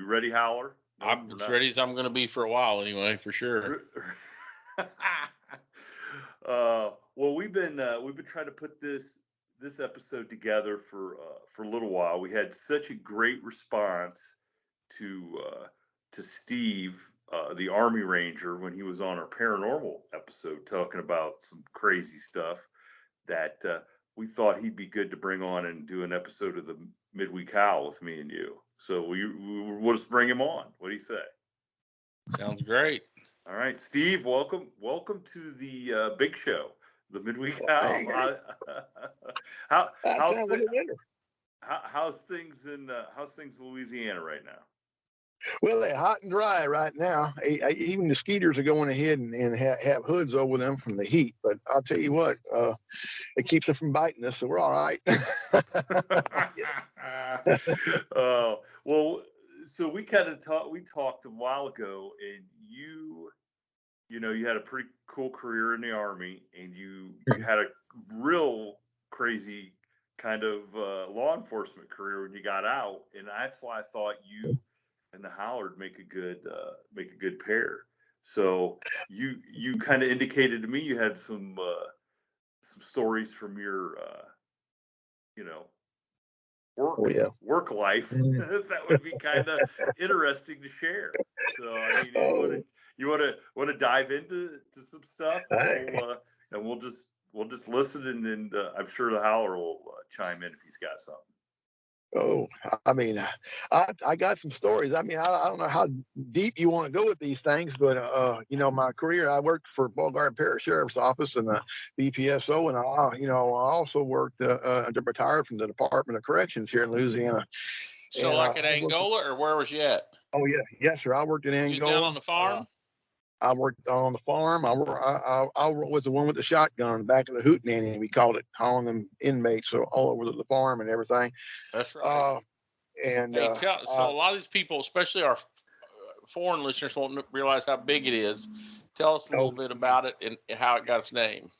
You ready, Howler? No, I'm as ready as I'm going to be for a while, anyway, for sure. Well, we've been trying to put this episode together for a little while. We had such a great response to Steve, the Army Ranger, when he was on our paranormal episode talking about some crazy stuff, that we thought he'd be good to bring on and do an episode of the Midweek Howl with me and you. So we'll just bring him on. What do you say? Sounds great. All right, Steve, welcome to the big show, the Midweek Howl. How's things in Louisiana right now? Well, they're hot and dry right now. Even the skeeters are going ahead and have hoods over them from the heat. But I'll tell you what, it keeps them from biting us, so we're all right. Well, so we talked a while ago, and you had a pretty cool career in the Army, and you had a real crazy kind of law enforcement career when you got out, and that's why I thought you and the Howler make a good pair. So you kind of indicated to me you had some stories from your work life that would be kind of interesting to share. So I mean, you want to dive into some stuff, and we'll just listen, and I'm sure the Howler will chime in if he's got something. Oh, I mean, I got some stories. I mean, I don't know how deep you want to go with these things, but my career, I worked for Beauregard Parish Sheriff's Office and the BPSO, and I also worked retired from the Department of Corrections here in Louisiana. So, and, like at Angola, or where was you at? Oh yeah, yes sir. I worked in Angola. You down on the farm? I worked on the farm. I was the one with the shotgun in the back of the hootenanny, we called it, hauling them inmates all over the farm and everything. That's right. So a lot of these people, especially our foreign listeners, won't realize how big it is. Tell us a little bit about it and how it got its name.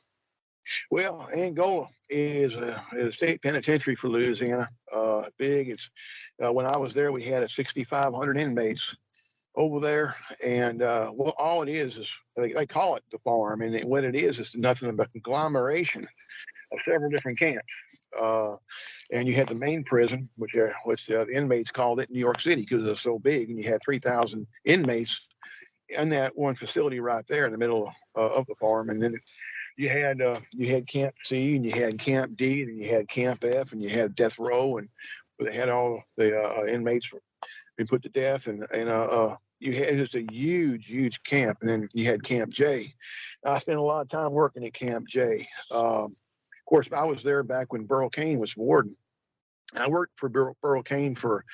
Well, Angola is a state penitentiary for Louisiana. Big. It's when I was there, we had 6,500 inmates over there, and all it is they call it the farm, and what it is nothing but a conglomeration of several different camps. And you had the main prison, which the inmates called it New York City because it was so big, and you had 3,000 inmates in that one facility right there in the middle of the farm. And then you had Camp C, and you had Camp D, and you had Camp F, and you had Death Row, and they had all the inmates been put to death, and you had just a huge camp, and then you had Camp J. I spent a lot of time working at Camp J. Of course, I was there back when Burl Cain was warden. I worked for Burl Cain for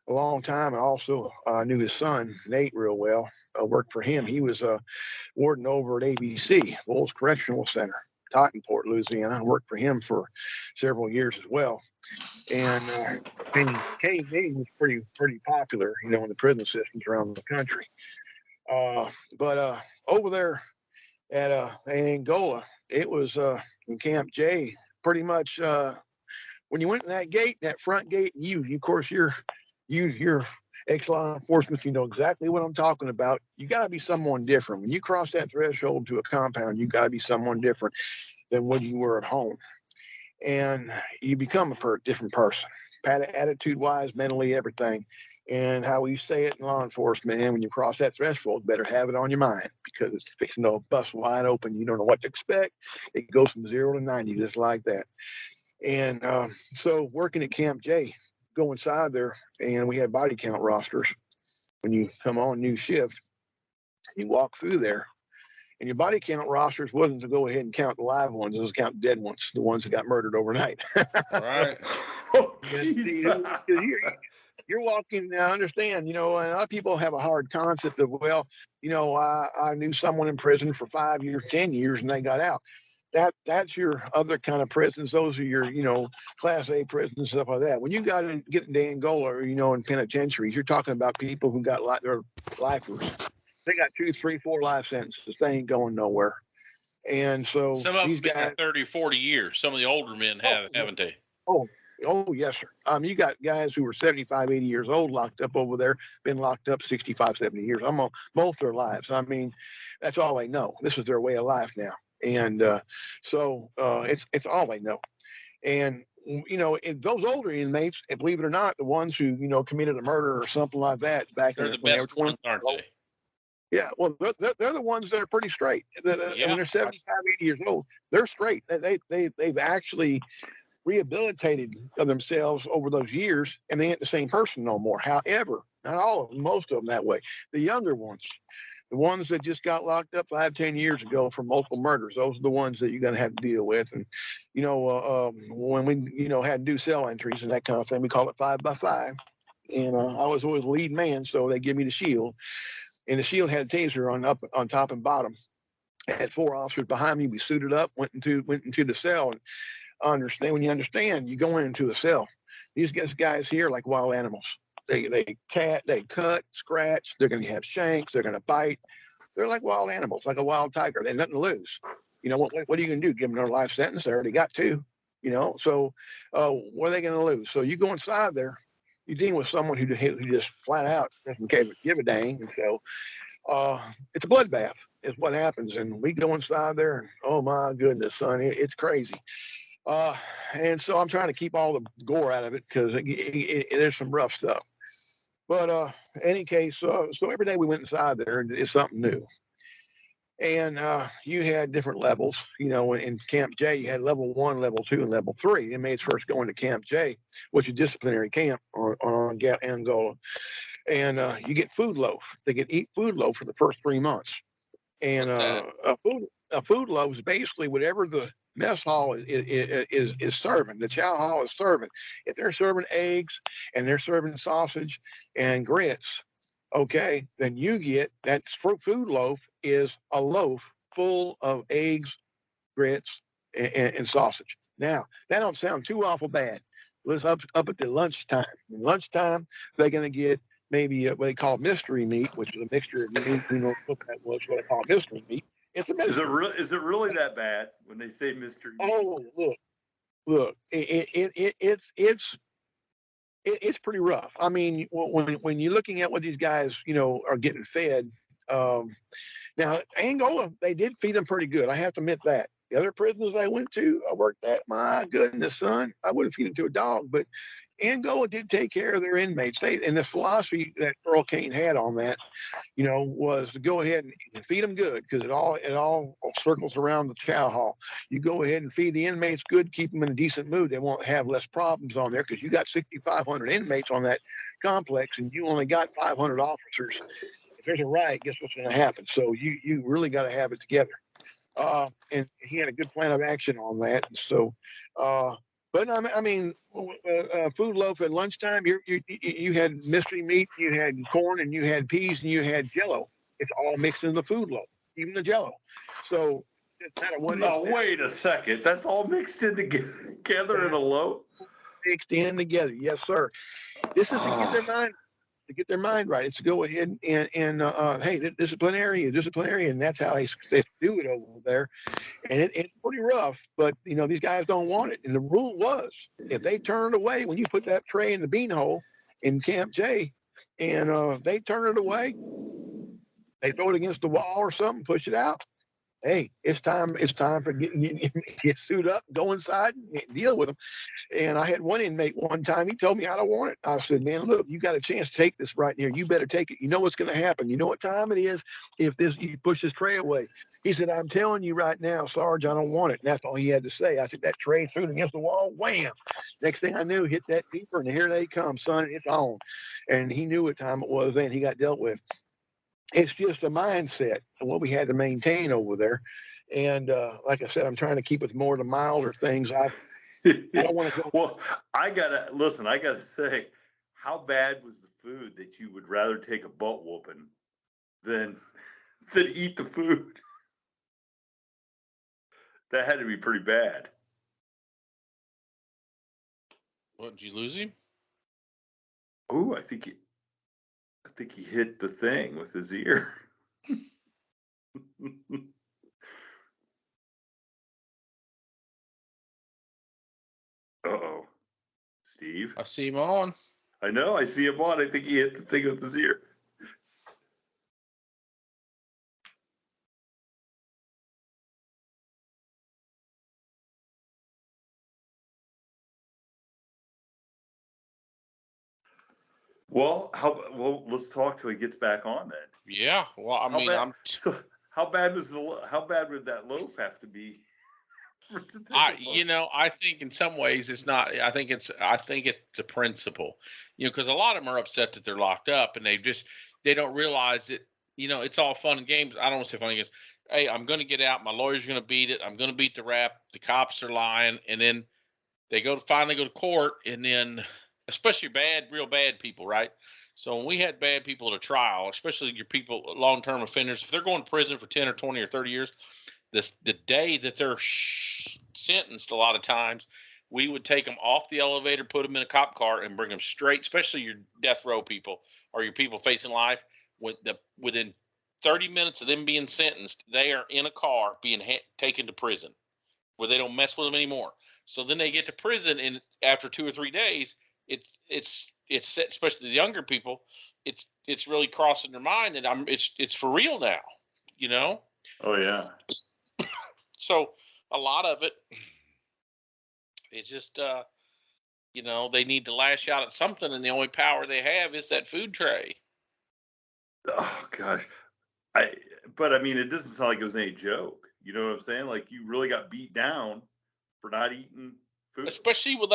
a long time, and also knew his son Nate real well. I worked for him. He was warden over at ABC, Bulls Correctional Center, Tottenport, Louisiana. I worked for him for several years as well. And KD was pretty popular, in the prison systems around the country. But over there at in Angola, it was in Camp J. Pretty much when you went in that front gate, you of course you're ex-law enforcement, you know exactly what I'm talking about. You got to be someone different. When you cross that threshold to a compound, you got to be someone different than what you were at home. And you become a different person, attitude-wise, mentally, everything. And how we say it in law enforcement, and when you cross that threshold, you better have it on your mind because it's fixing to bust wide open. You don't know what to expect. It goes from 0 to 90 just like that. And so working at Camp J, go inside there, and we had body count rosters. When you come on new shift, you walk through there, and your body count rosters wasn't to go ahead and count the live ones; it was to count the dead ones, the ones that got murdered overnight. Right. You're walking. I understand. And a lot of people have a hard concept of, I knew someone in prison for 5 years, 10 years, and they got out. That's your other kind of prisons. Those are your, Class A prisons, stuff like that. When you get into Angola, or, in penitentiaries, you're talking about people who got their lifers. They got 2, 3, 4 life sentences. They ain't going nowhere. And so some of these them guys, been 30, 40 years. Some of the older men haven't they? Oh, Oh, yes, sir. You got guys who were 75, 80 years old locked up over there, been locked up 65, 70 years. Most their lives. I mean, that's all they know. This is their way of life now. And it's all they know. And, those older inmates, and believe it or not, the ones who, committed a murder or something like that back They're the when they were best 20 ones, aren't old. they? Yeah, well, they're the ones that are pretty straight. Yeah. When they're 75, 80 years old, they're straight. They've actually rehabilitated themselves over those years, and they ain't the same person no more. However, not all of them, most of them that way. The younger ones, the ones that just got locked up 5, 10 years ago for multiple murders, those are the ones that you're going to have to deal with. And, when we, had to do cell entries and that kind of thing, we call it 5x5. And I was always the lead man, so they give me the shield. And the shield had a taser on top and bottom. I had 4 officers behind me. We suited up, went into the cell. And when you go into a cell, these guys here like wild animals. They cut, scratch. They're going to have shanks. They're going to bite. They're like wild animals, like a wild tiger. They have nothing to lose. What are you going to do? Give them their life sentence? They already got 2. So what are they going to lose? So you go inside there, you deal with someone who just flat out doesn't give a dang. And so it's a bloodbath is what happens. And we go inside there, and oh my goodness, son, it's crazy. And so I'm trying to keep all the gore out of it because there's some rough stuff. But any case, so every day we went inside there, and it's something new. And you had different levels. In Camp J, you had level 1, level 2, and level 3. Inmates first go into Camp J, which is disciplinary camp on Angola. And you get food loaf. They get eat food loaf for the first 3 months. And a food loaf is basically whatever the mess hall is serving. The chow hall is serving. If they're serving eggs and they're serving sausage and grits, okay, then you get that food loaf is a loaf full of eggs, grits, and sausage. Now, that don't sound too awful bad. Let's up at the lunchtime. Lunchtime, they're going to get maybe what they call mystery meat, which is a mixture of meat. What that was, what I call mystery meat. It's a mystery. Is it really that bad when they say mystery meat? Oh, look! It's pretty rough. I mean, when you're looking at what these guys, are getting fed. Now, Angola, they did feed them pretty good. I have to admit that. The other prisons I went to, I worked at, my goodness, son, I wouldn't feed them to a dog. But Angola did take care of their inmates. And the philosophy that Earl Kane had on that, was to go ahead and feed them good, because it all circles around the chow hall. You go ahead and feed the inmates good, keep them in a decent mood. They won't have less problems on there, because you got 6,500 inmates on that complex, and you only got 500 officers. If there's a riot, guess what's going to happen? So you really got to have it together. And he had a good plan of action on that. So, but I mean, food loaf at lunchtime. You had mystery meat, you had corn, and you had peas, and you had Jello. It's all mixed in the food loaf, even the Jello. So, it doesn't matter what. No, wait a second. That's all mixed in together in a loaf. Mixed in together, yes, sir. This is to get their mind right. It's to go ahead and hey, disciplinary, and that's how they do it over there. And it's pretty rough, but these guys don't want it. And the rule was, if they turn it away when you put that tray in the bean hole in Camp J, and they turn it away, they throw it against the wall or something, push it out. Hey, it's time for get suit up, go inside, and deal with them. And I had one inmate one time, he told me, I don't want it. I said, man, look, you got a chance to take this right here. You better take it. You know what's going to happen. You know what time it is if you push this tray away. He said, I'm telling you right now, Sarge, I don't want it. And that's all he had to say. I took that tray, threw it against the wall, wham. Next thing I knew, hit that beeper, and here they come, son, it's on. And he knew what time it was, and he got dealt with. It's just a mindset of what we had to maintain over there. And like I said, I'm trying to keep it more to milder things. I don't want to go. Well, I gotta say, how bad was the food that you would rather take a butt whooping than eat the food? That had to be pretty bad. What, did you lose him? Oh, I think he hit the thing with his ear. Uh-oh. Steve. I see him on. I know. I see him on. I think he hit the thing with his ear. Well, let's talk till he gets back on then. Yeah. Well, I mean, how bad would that loaf have to be? I think in some ways it's not. I think it's a principle, because a lot of them are upset that they're locked up and they don't realize that, it's all fun and games. I don't want to say fun and games. Hey, I'm going to get out. My lawyer's going to beat it. I'm going to beat the rap. The cops are lying. And then they finally go to court, and then especially real bad people, right? So when we had bad people at a trial, especially your people, long-term offenders, if they're going to prison for 10 or 20 or 30 years, the day that they're sentenced, a lot of times, we would take them off the elevator, put them in a cop car, and bring them straight, especially your death row people or your people facing life. Within 30 minutes of them being sentenced, they are in a car being taken to prison where they don't mess with them anymore. So then they get to prison, and after 2 or 3 days, it's especially the younger people, it's really crossing their mind that it's for real now, Oh yeah. So a lot of it is just they need to lash out at something, and the only power they have is that food tray. Oh gosh. But I mean, it doesn't sound like it was any joke. You know what I'm saying? Like, you really got beat down for not eating food. Especially, well,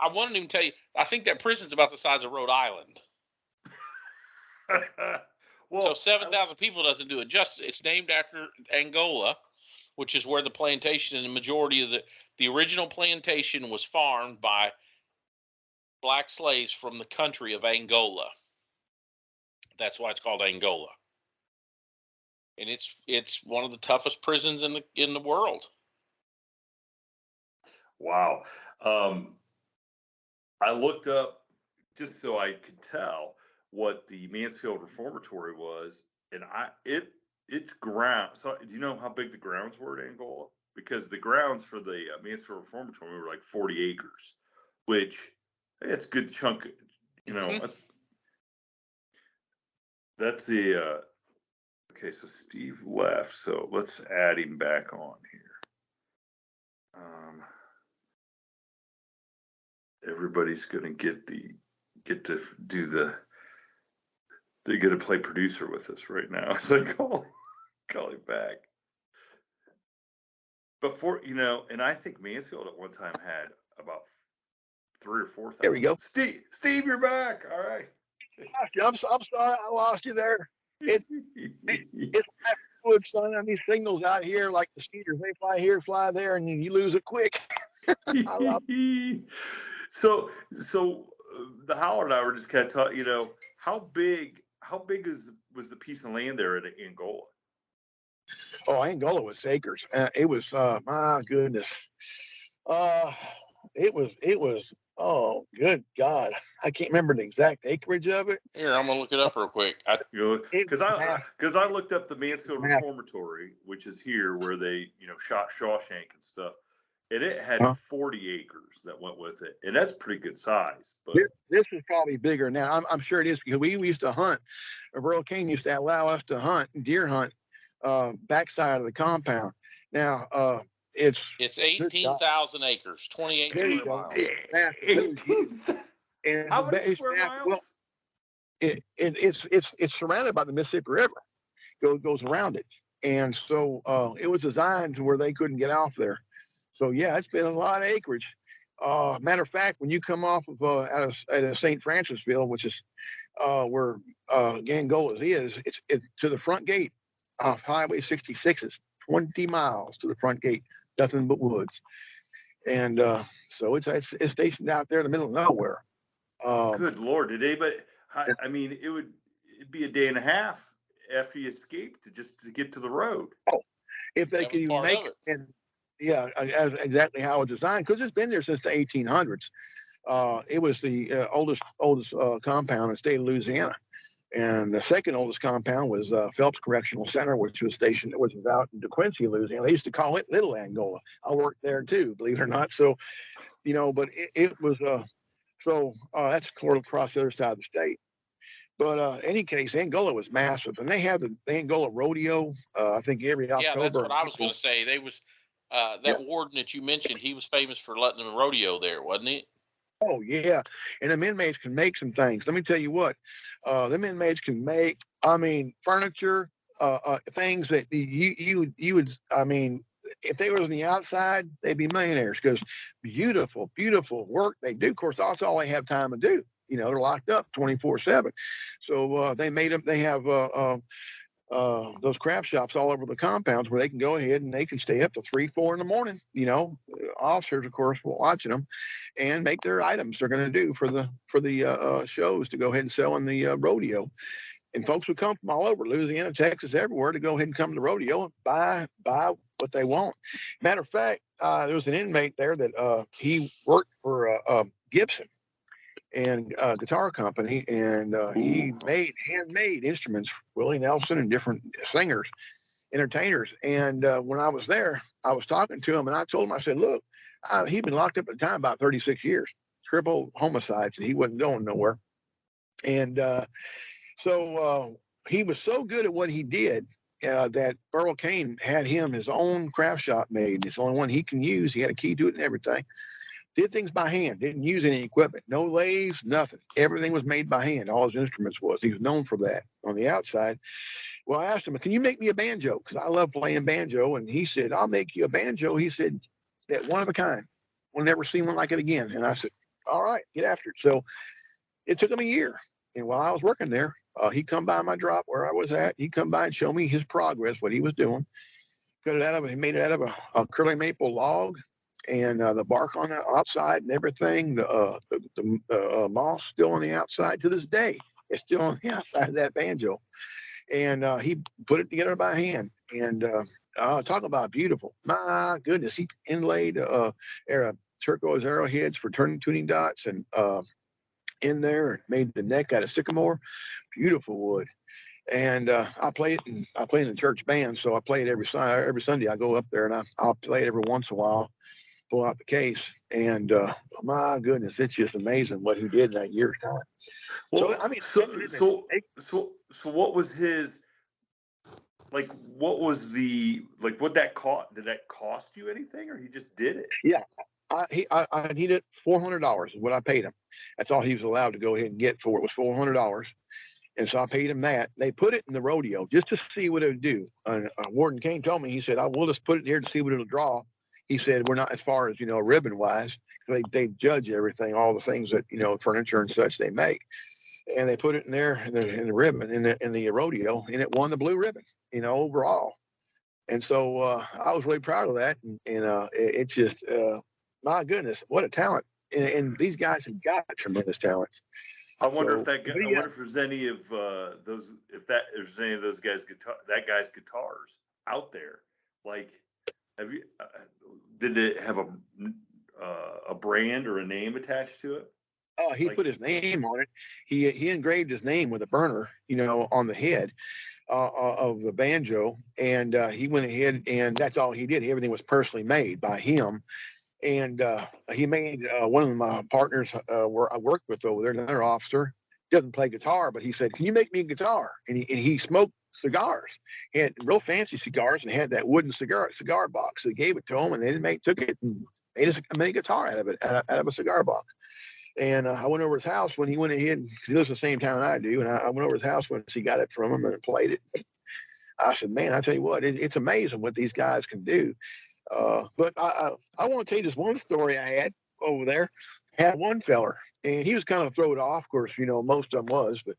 I wanted to tell you, I think that prison's about the size of Rhode Island. So 7,000 people doesn't do it justice. It's named after Angola, which is where the plantation and the majority of the original plantation was farmed by black slaves from the country of Angola. That's why it's called Angola. And it's one of the toughest prisons in the world. Wow. I looked up just so I could tell what the Mansfield Reformatory was, and it's ground. So do you know how big the grounds were at Angola? Because the grounds for the Mansfield Reformatory were like 40 acres, which it's a good chunk. Mm-hmm. That's the okay. So Steve left, so let's add him back on here. Everybody's gonna get to they get to play producer with us right now. So call him back. Before, and I think Mansfield at one time had about 3,000 or 4,000. There we go. Steve, you're back. All right. I'm sorry, I lost you there. It's wood, son. These signals out here, like the speeders, they fly here, fly there, and you lose it quick. I love it. So the Howler and I were just kind of talking, how big was the piece of land there at Angola? Oh, Angola was acres. It was my goodness. It was. Oh, good God! I can't remember the exact acreage of it. Here, I'm gonna look it up real quick. Because I looked up the Mansfield Reformatory, which is here where they shot Shawshank and stuff, and it had 40 acres that went with it, and that's pretty good size. But this is probably bigger now. I'm sure it is, because we used to hunt. Earl King used to allow us to deer hunt backside of the compound. Now it's 18,000 acres, 28 square miles. 18,000. And how many square miles? Well, it's surrounded by the Mississippi River. Goes around it, and so it was designed to where they couldn't get off there. So yeah, it's been a lot of acreage. Matter of fact, when you come off of out of St. Francisville, which is where Angola is, it's to the front gate of Highway 66. It's 20 miles to the front gate, nothing but woods, and so it's stationed out there in the middle of nowhere. Good Lord, did anybody? I mean, it'd be a day and a half after you escaped to get to the road. Oh, if they could even make it. And yeah, exactly how it's designed, because it's been there since the 1800s. It was the oldest compound in the state of Louisiana. And the second oldest compound was Phelps Correctional Center, which was out in DeQuincy, Louisiana. They used to call it Little Angola. I worked there too, believe it or not. So, but it was So that's across the other side of the state. But any case, Angola was massive, and they have the Angola rodeo. I think every Yeah, that's October what in I was going April. to say. They was Yeah. that warden that you mentioned. He was famous for letting them rodeo there, wasn't he? Oh yeah, and them inmates can make some things. Let me tell you what, them inmates can make. I mean, furniture, things that you would. I mean, if they was on the outside, they'd be millionaires because beautiful, beautiful work they do. Of course, that's all they have time to do. You know, they're locked up 24/7. So they made them. They have those craft shops all over the compounds where they can go ahead and they can stay up to 3, 4 in the morning. You know, officers, of course, watching them and make their items they're going to do for the shows to go ahead and sell in the rodeo. And folks would come from all over Louisiana, Texas, everywhere to go ahead and come to the rodeo and buy what they want. Matter of fact, there was an inmate there that he worked for Gibson and guitar company, and he made handmade instruments for Willie Nelson and different singers, entertainers. And when I was there, I was talking to him, and I told him, I said, "Look, he'd been locked up at the time about 36 years, triple homicides, and he wasn't going nowhere." And so he was so good at what he did. That Earl Kane had him his own craft shop made. It's the only one he can use. He had a key to it and everything. Did things by hand, didn't use any equipment, no lathes, nothing. Everything was made by hand. All his instruments was. He was known for that on the outside. Well, I asked him, "Can you make me a banjo?" Because I love playing banjo. And he said, "I'll make you a banjo." He said, "That one of a kind. We'll never see one like it again." And I said, "All right, get after it." So it took him a year. And while I was working there, he'd come by my drop where I was at. He'd come by and show me his progress, what he was doing. He made it out of a curly maple log, and the bark on the outside and everything, the moss still on the outside to this day. It's still on the outside of that banjo. And he put it together by hand. And talk about beautiful. My goodness, he inlaid turquoise arrowheads for tuning dots and in there and made the neck out of sycamore. Beautiful wood. And I play it in the church band, so I play it every Sunday. I go up there and I'll play it every once in a while, pull out the case, and my goodness, it's just amazing what he did in that year's time. Well, So I mean, so what was his like? What was the like? What that cost? Did that cost you anything, or he just did it? Yeah, I needed $400 is what I paid him. That's all he was allowed to go ahead and get for it was $400. And so I paid him that. They put it in the rodeo just to see what it would do. Warden Kane told me, he said, "I will just put it here to see what it'll draw." He said, "We're not as far as, ribbon wise. They judge everything, all the things that, furniture and such they make." And they put it in there in the ribbon in the rodeo, and it won the blue ribbon, overall. And so I was really proud of that. And it's just, my goodness, what a talent. And these guys have got tremendous talents. I wonder if I wonder if there's any of there's any of those guy's guitars out there. Like, have you? Did it have a brand or a name attached to it? He put his name on it. He engraved his name with a burner, on the head of the banjo, and he went ahead and that's all he did. Everything was personally made by him. And he made one of my partners where I worked with over there, another officer, doesn't play guitar, but he said, "Can you make me a guitar?" And he smoked cigars. He had real fancy cigars and had that wooden cigar box. So he gave it to him, and they took it and made a guitar out of it, out of a cigar box. And I went over his house when he went ahead, because he lives in the same town I do, and I went over his house once he got it from him and played it. I said, "Man, I tell you what, it's amazing what these guys can do." But I want to tell you this one story I had over there. I had one feller, and he was kind of thrown off. Of course, most of them was, but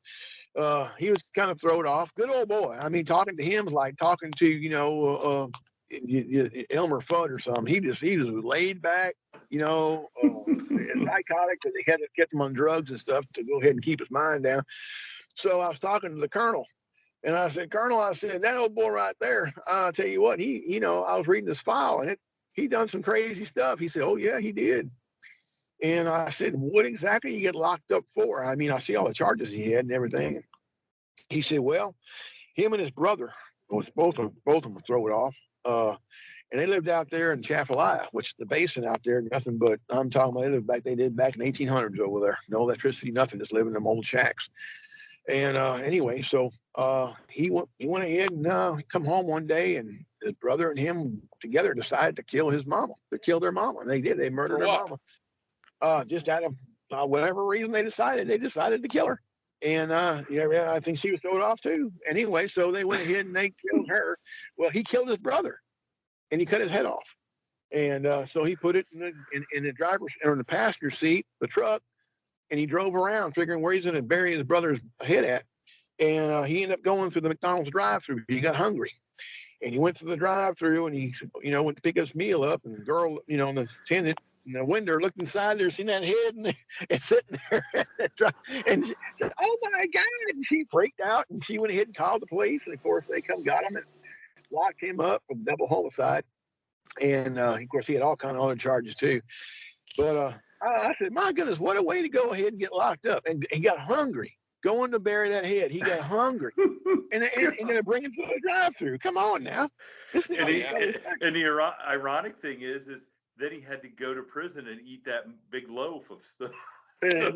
he was kind of thrown off. Good old boy. I mean, talking to him was like talking to, Elmer Fudd or something. He was laid back, psychotic, because they had to get him on drugs and stuff to go ahead and keep his mind down. So I was talking to the colonel. And I said, "Colonel," I said, "that old boy right there, I'll tell you what, I was reading his file and he done some crazy stuff." He said, "Oh yeah, he did." And I said, "What exactly you get locked up for?" I mean, I see all the charges he had and everything. He said, "Well, him and his brother both of them were thrown off. And they lived out there in Chafalaya, which is the basin out there, nothing but, I'm talking about, they did back in the 1800s over there. No electricity, nothing, just living in them old shacks. And anyway, so he went ahead and he come home one day, and his brother and him together decided to kill his mama, to kill their mama. And they did. They murdered their mama. Just out of whatever reason they decided to kill her. And I think she was thrown off too. Anyway, so they went ahead and they killed her. Well, he killed his brother, and he cut his head off. And so he put it in the driver's or in the passenger seat, the truck, and he drove around figuring where he's going to bury his brother's head at. And he ended up going through the McDonald's drive-through. He got hungry, and he went through the drive-through, and he, went to pick his meal up. And the girl, the attendant in the window looked inside there, seen that head and sitting there, and she said, "Oh my God!" And she freaked out, and she went ahead and called the police. And of course, they come got him and locked him up for double homicide. And of course, he had all kind of other charges too. But I said, "My goodness, what a way to go ahead and get locked up!" And he got hungry. Going to bury that head, he got hungry, and then bring him to the drive-through. Come on now. And the ironic thing is that he had to go to prison and eat that big loaf of stuff. He was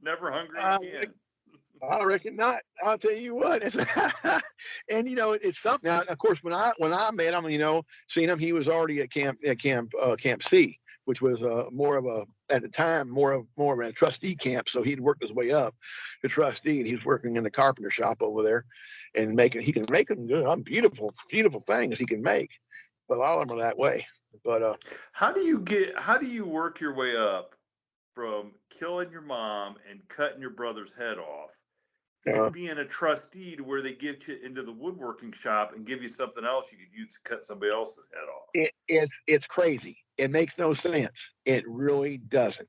never hungry again. I reckon not. I'll tell you what. And it's something. Now, of course, when I met him, seeing him, he was already at Camp C, which was at the time more of a trustee camp. So he'd worked his way up to trustee, and he was working in the carpenter shop over there, and he can make them good, beautiful things he can make. But all of them are that way. But how do you work your way up from killing your mom and cutting your brother's head off and being a trustee to where they get you into the woodworking shop and give you something else you could use to cut somebody else's head off? It's crazy. It makes no sense. It really doesn't.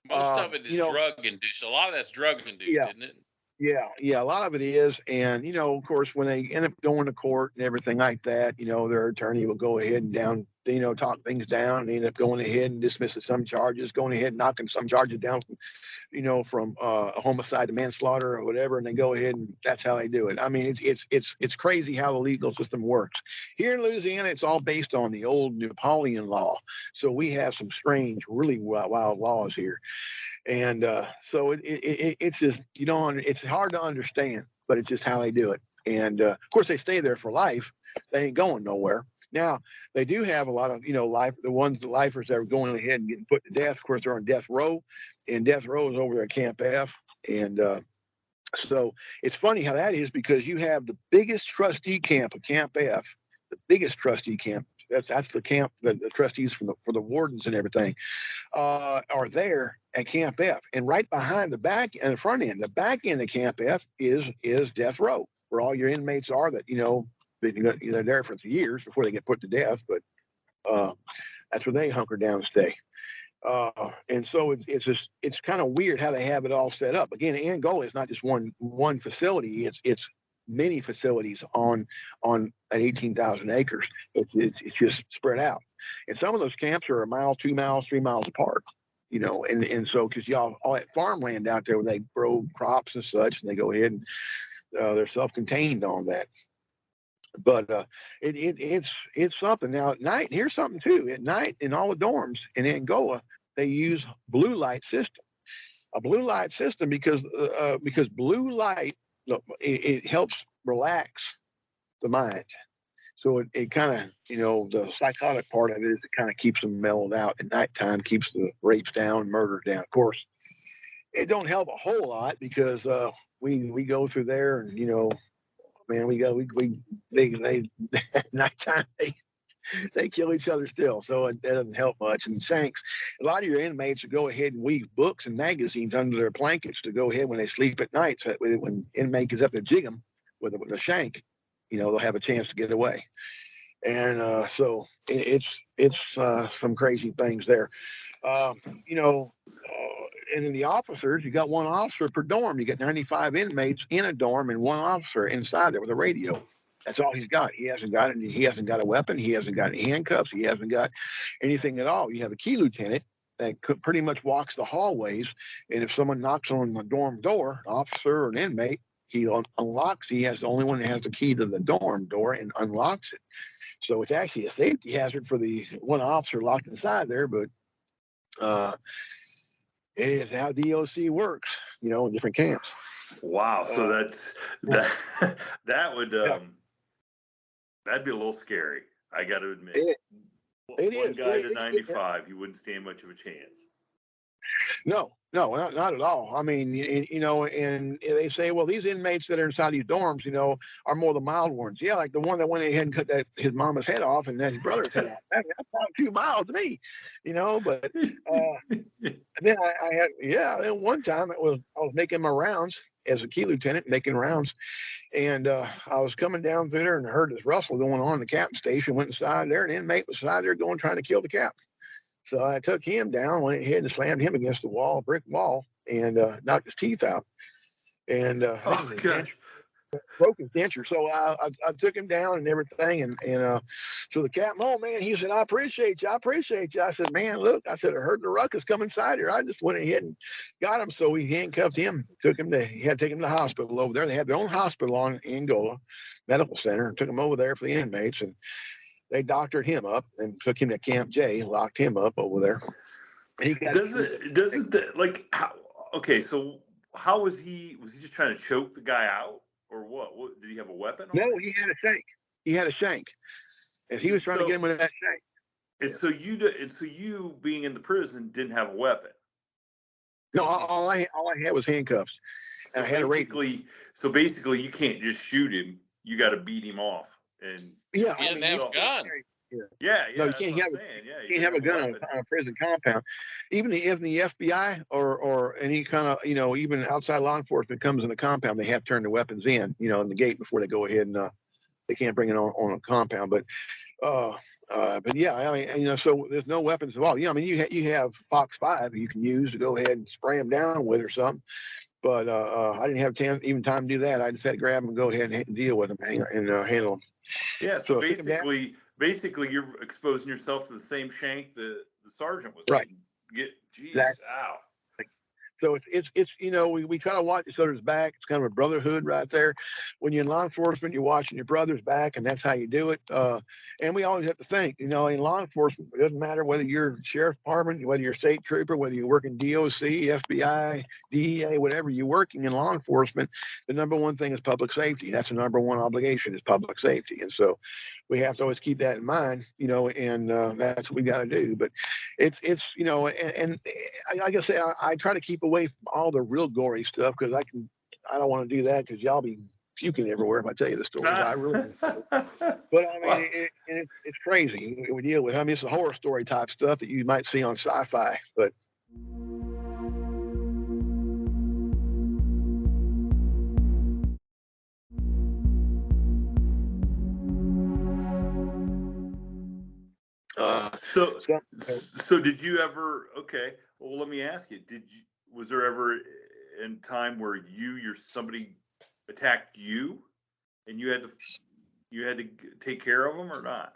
Most of it is drug induced. A lot of that's drug induced, isn't it? Yeah, a lot of it is. And, of course, when they end up going to court and everything like that, their attorney will go ahead and talk things down, and they end up going ahead and dismissing some charges, going ahead and knocking some charges down from a homicide to manslaughter or whatever. And they go ahead, and that's how they do it. I mean, it's crazy how the legal system works. Here in Louisiana, it's all based on the old Napoleon law. So we have some strange, really wild laws here. And so it's just, it's hard to understand, but it's just how they do it. And of course, they stay there for life. They ain't going nowhere. Now, they do have a lot of, the lifers that are going ahead and getting put to death. Of course, they're on death row, and death row is over there at Camp F. And so it's funny how that is, because you have the biggest trustee camp of Camp F, the biggest trustee camp. That's the camp that the trustees for the wardens and everything are there at Camp F. And right behind the back and the front end, the back end of Camp F is death row, where all your inmates are that, they're there for years before they get put to death. But that's where they hunker down and stay. And so it's kind of weird how they have it all set up. Again, Angola is not just one facility. It's many facilities on 18,000 acres. It's just spread out. And some of those camps are a mile, 2 miles, 3 miles apart. And so because y'all all that farmland out there where they grow crops and such, and they go ahead and they're self-contained on that. But it's something. Now at night, here's something too. At night, in all the dorms in Angola, they use blue light system. A blue light system because blue light, it helps relax the mind. So it kind of, the psychotic part of it is it kind of keeps them mellowed out at nighttime, keeps the rapes down, murder down. Of course, it don't help a whole lot because we go through there and, man, they at nighttime, they kill each other still. So it doesn't help much. And Shanks, a lot of your inmates will go ahead and weave books and magazines under their blankets to go ahead when they sleep at night. So that way, when inmate gets up to jig them with a shank, they'll have a chance to get away. And so it's some crazy things there. And in the officers, you got one officer per dorm. You got 95 inmates in a dorm and one officer inside there with a radio. That's all he's got. He hasn't got a weapon. He hasn't got any handcuffs. He hasn't got anything at all. You have a key lieutenant that pretty much walks the hallways. And if someone knocks on the dorm door, an officer or an inmate, He unlocks. He has the only one that has the key to the dorm door and unlocks it. So it's actually a safety hazard for the one officer locked inside there. But it is how DOC works, in different camps. Wow. So that's that. That would that'd be a little scary. I got to admit. It One is. guy to 95, he wouldn't stand much of a chance. No, not at all. I mean, and they say, well, these inmates that are inside these dorms, are more the mild ones. Yeah, like the one that went ahead and cut his mama's head off and then his brother's head off. That's probably too mild to me, But then I had, then one time I was making my rounds as a key lieutenant, making rounds, and I was coming down through there and heard this rustle going on in the captain station. Went inside there, an inmate was inside there trying to kill the captain. So I took him down, went ahead and slammed him against the wall, brick wall, and knocked his teeth out. And broke his denture. So I took him down and everything. And so the captain, oh man, he said, I appreciate you. I said, man, look, I heard the ruckus come inside here. I just went ahead and got him. So we handcuffed him, he had to take him to the hospital over there. They had their own hospital on Angola Medical Center and took him over there for the inmates. And they doctored him up and took him to Camp J, locked him up over there. So how was he just trying to choke the guy out or what? Did he have a weapon? No, he had a shank. And he was trying to get him with that shank. And so you being in the prison didn't have a weapon. No, all I had was handcuffs. And I had a rifle. So basically you can't just shoot him. You got to beat him off. And yeah, he didn't have a gun. Yeah. No, you can't have a gun on a prison compound. Even if the FBI or any kind of, even outside law enforcement comes in the compound, they have to turn the weapons in, in the gate before they go ahead and they can't bring it on a compound. But yeah, I mean, so there's no weapons at all. Yeah, I mean, you have Fox 5 you can use to go ahead and spray them down with or something. But I didn't have time to do that. I just had to grab them and go ahead and deal with them and handle them. Yeah, so basically you're exposing yourself to the same shank the sergeant was right. Exactly. Ow. So it's we kind of watch each other's back. It's kind of a brotherhood right there. When you're in law enforcement, you're watching your brother's back, and that's how you do it. And we always have to think, in law enforcement, it doesn't matter whether you're sheriff department, whether you're state trooper, whether you work in DOC, FBI, DEA, whatever you're working in law enforcement, the number one thing is public safety. That's the number one obligation is public safety. And so we have to always keep that in mind, and that's what we got to do. But it's and like I say, I try to keep away from all the real gory stuff because I don't want to do that because y'all be puking everywhere if I tell you the stories. I really but I mean it's crazy we deal with. I mean it's a horror story type stuff that you might see on sci-fi, but so did you ever well let me ask you, was there ever in time where somebody attacked you and you had to take care of them or not?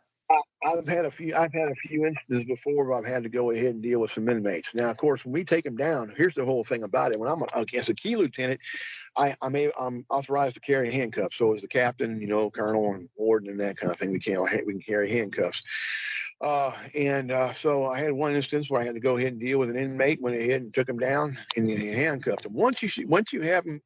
I've had a few instances before where I've had to go ahead and deal with some inmates. Now, of course, when we take them down, here's the whole thing about it. When I'm as a key lieutenant, I'm authorized to carry handcuffs. So as the captain, colonel and warden and that kind of thing, we can carry handcuffs. So I had one instance where I had to go ahead and deal with an inmate. Went ahead and took him down and handcuffed him. Once you have him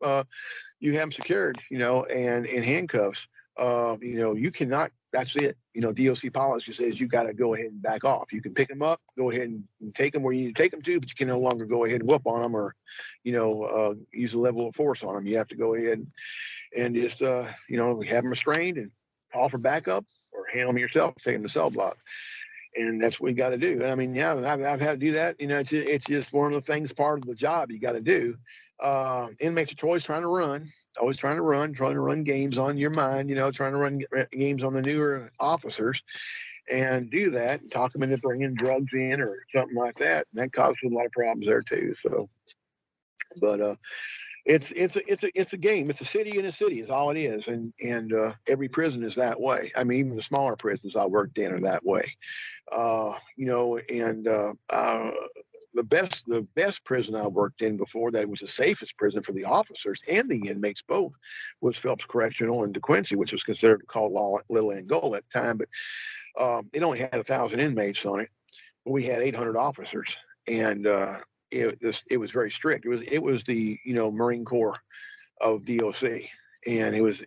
secured, and in handcuffs, you cannot. That's it. DOC policy says you got to go ahead and back off. You can pick them up, go ahead and take them where you need to take them to, but you can no longer go ahead and whoop on them or, use a level of force on them. You have to go ahead and just, have them restrained and call for backup or handle them yourself, take them to cell block. And that's what we got to do. And I mean, yeah, I've had to do that. It's just one of the things, part of the job you got to do. Inmates are always trying to run games on your mind, trying to run games on the newer officers and do that and talk them into bringing drugs in or something like that. And that causes a lot of problems there too. So, but, it's a game. It's a city in a city is all it is. And every prison is that way. I mean, even the smaller prisons I worked in are that way, the best prison I worked in before that was the safest prison for the officers and the inmates both was Phelps Correctional in DeQuincy, which was considered called Little Angola at the time, but it only had 1,000 inmates on it. But we had 800 officers, and it was very strict. It was the Marine Corps of DOC, and it was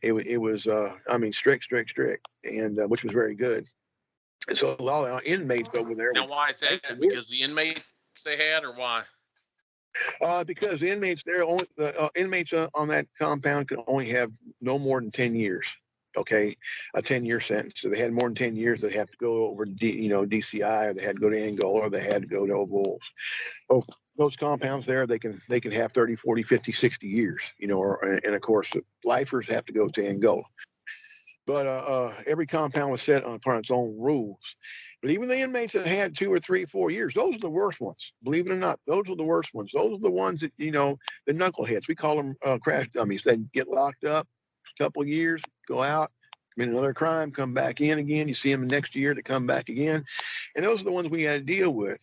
I mean strict, and which was very good. And so a lot of inmates over there. Now, why is that? Because the inmates they had, or why? Because the inmates there, only the inmates on that compound could only have no more than 10 years. Okay, a 10-year sentence. So they had more than 10 years, they have to go over to DCI, or they had to go to Angola, or they had to go to Wolves. Oh, those compounds there, they can have 30, 40, 50, 60 years. And of course, lifers have to go to Angola. But every compound was set upon its own rules. But even the inmates that had 2 or 3, 4 years, those are the worst ones. Believe it or not, those are the worst ones. Those are the ones that, the knuckleheads. We call them crash dummies. They get locked up a couple of years, go out, commit another crime, come back in again. You see them the next year to come back again. And those are the ones we had to deal with.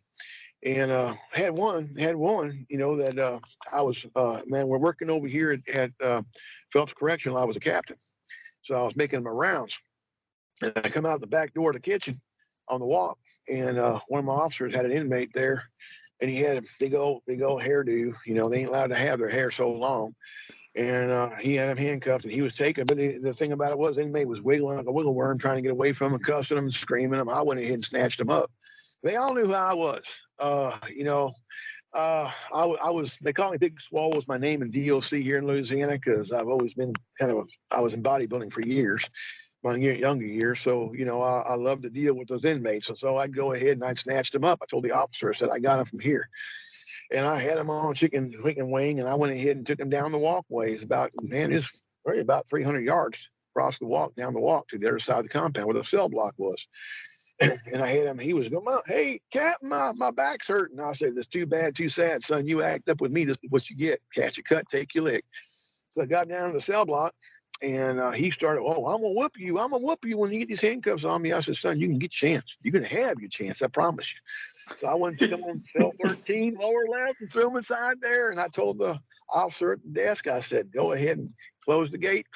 And had one, that I was, we're working over here at Phelps Correctional. I was a captain. So I was making my rounds, and I come out the back door of the kitchen on the walk, and one of my officers had an inmate there, and he had a big old hairdo. They ain't allowed to have their hair so long, and he had him handcuffed, and he was taken. But the thing about it was, the inmate was wiggling like a wiggle worm, trying to get away from him, cussing him, and screaming him. I went ahead and snatched him up. They all knew who I was. I was, they call me Big Swole was my name in DOC here in Louisiana, because I've always been I was in bodybuilding for years, my younger years. So, I love to deal with those inmates. And so I'd go ahead and I'd snatch them up. I told the officer, I said, I got him from here. And I had him on chicken wing, and I went ahead and took him down the walkway. It's about 300 yards across the walk, down the walk to the other side of the compound where the cell block was. And I had him, he was going, hey, Captain, my back's hurting. I said, that's too bad, too sad, son. You act up with me, this is what you get. Catch a cut, take your lick. So I got down to the cell block, and he started, I'm going to whoop you. I'm going to whoop you when you get these handcuffs on me. I said, son, you can get your chance. You're going to have your chance, I promise you. So I went and took him on cell 13, lower left, and threw him inside there. And I told the officer at the desk, I said, go ahead and close the gate.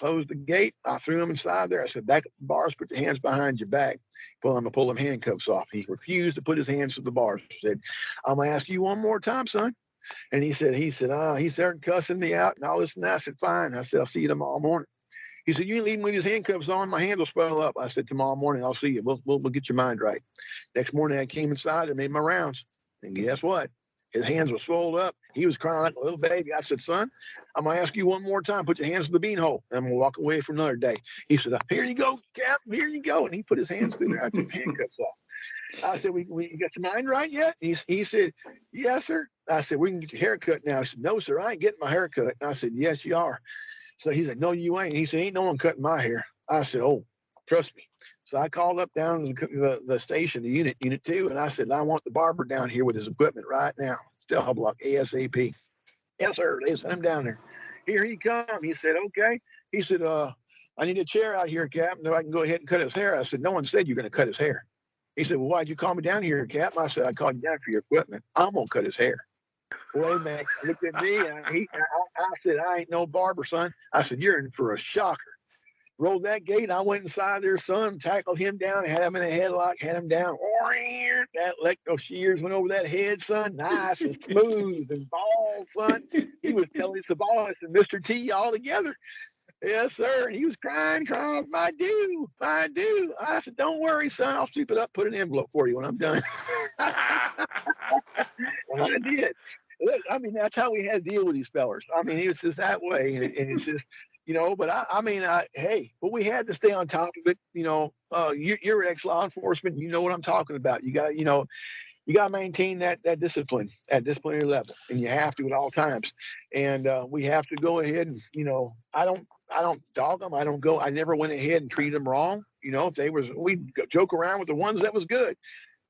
I threw him inside there. I said, back up the bars, put your hands behind your back. I'm going to pull them handcuffs off. He refused to put his hands to the bars. He said, I'm going to ask you one more time, son. And he said, he started cussing me out and all this and that. I said, fine. I said, I'll see you tomorrow morning. He said, you ain't leaving with his handcuffs on. My hand will swell up. I said, tomorrow morning, I'll see you. We'll get your mind right. Next morning, I came inside and made my rounds. And guess what? His hands were swelled up. He was crying like a little baby. I said, son, I'm going to ask you one more time. Put your hands in the beanhole. And I'm going to walk away for another day. He said, here you go, Captain. Here you go. And he put his hands through there. I took the handcuffs off. I said, we got your mind right yet? He said, yes, sir. I said, we can get your haircut now. He said, no, sir, I ain't getting my hair cut. And I said, yes, you are. So he said, no, you ain't. He said, ain't no one cutting my hair. I said, oh, trust me. So I called up down to the station, the unit 2, and I said, I want the barber down here with his equipment right now. Cell block, ASAP. Yes, sir. They sent him down there. Here he come. He said, okay. He said, I need a chair out here, Captain, so I can go ahead and cut his hair. I said, no one said you're going to cut his hair. He said, well, why'd you call me down here, Captain? I said, I called you down for your equipment. I'm going to cut his hair. Well, man, looked at me, and I said, I ain't no barber, son. I said, you're in for a shocker. Rolled that gate, I went inside there, son, tackled him down, had him in a headlock, had him down. That electro shears went over that head, son, nice and smooth and bald, son. He was telling us the boss and Mr. T all together. Yes, sir. And he was crying, I do. I said, don't worry, son, I'll sweep it up, put an envelope for you when I'm done. And I did. Look, I mean, that's how we had to deal with these fellers. I mean, it's just that way, and it's just, but hey, but we had to stay on top of it. You're ex-law enforcement. You know what I'm talking about. You got to maintain that discipline at disciplinary level, and you have to at all times. And we have to go ahead and, I don't dog them. I never went ahead and treated them wrong. If we joke around with the ones that was good,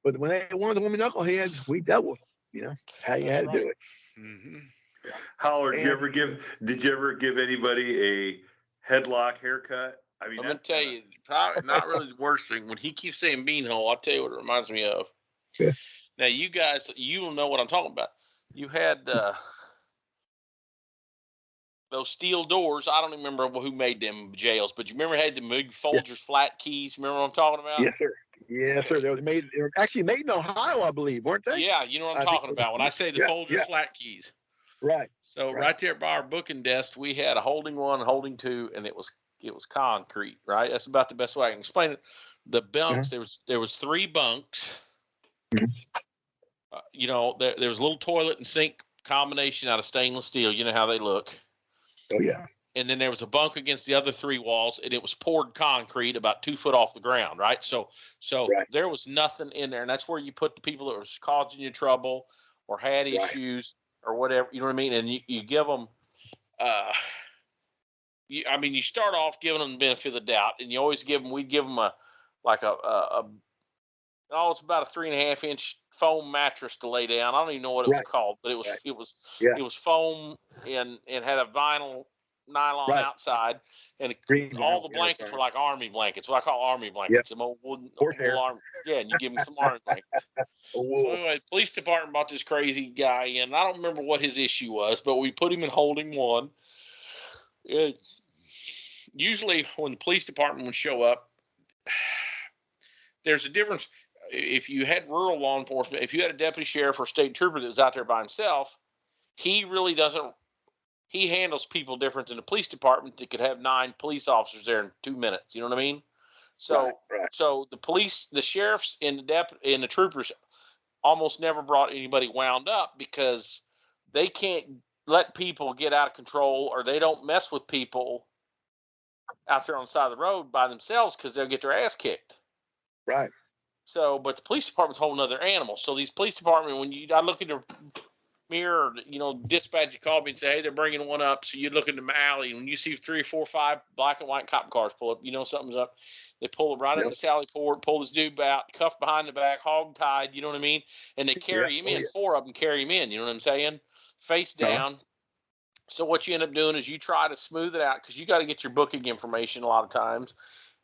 but when they one of the women knuckleheads, we dealt with them. How you had to do it. Mm-hmm. Howler, did you ever give anybody a headlock haircut? I mean, I'm gonna tell you, probably not really the worst thing. When he keeps saying beanhole, I'll tell you what it reminds me of. Yeah. Now, you guys, you will know what I'm talking about. You had those steel doors. I don't even remember who made them jails, but you remember had the big Folgers flat keys. Remember what I'm talking about? Yes, sir. Yes, sir. They were actually made in Ohio, I believe, weren't they? Yeah, you know what I'm talking about when I say the Folgers flat keys. Right. So right there by our booking desk, we had a holding 1, holding 2, and it was concrete. Right. That's about the best way I can explain it. The bunks, there was 3 bunks. You know, there was a little toilet and sink combination out of stainless steel. You know how they look. Oh yeah. And then there was a bunk against the other 3 walls, and it was poured concrete about 2 foot off the ground. Right. So there was nothing in there, and that's where you put the people that was causing you trouble or had issues or whatever. You know what I mean? And you give them. You start off giving them the benefit of the doubt, and you always we'd give them it's about a 3.5 inch foam mattress to lay down. I don't even know what it was called, but it was foam and had a vinyl nylon outside, and all the blankets were like army blankets. What I call army blankets. Some old wooden army. Yeah, and you give them some army blankets. So anyway, the police department brought this crazy guy in. I don't remember what his issue was, but we put him in holding 1. Usually when the police department would show up, there's a difference. If you had rural law enforcement, if you had a deputy sheriff or state trooper that was out there by himself, he really doesn't. He handles people different than the police department that could have 9 police officers there in 2 minutes. You know what I mean? So, so the police, the sheriffs, and the troopers almost never brought anybody wound up because they can't let people get out of control, or they don't mess with people out there on the side of the road by themselves because they'll get their ass kicked. Right. So, but the police department's a whole nother animal. So these police department, I look in the mirror, dispatch, you call me and say, hey, they're bringing one up. So you look in the alley, and when you see 3, 4, 5 black and white cop cars pull up, something's up. They pull right up the Sally Port, pull this dude out, cuffed behind the back, hog tied, you know what I mean? And they carry him in. 4 of them carry him in, you know what I'm saying? Face down. So what you end up doing is you try to smooth it out because you got to get your booking information a lot of times.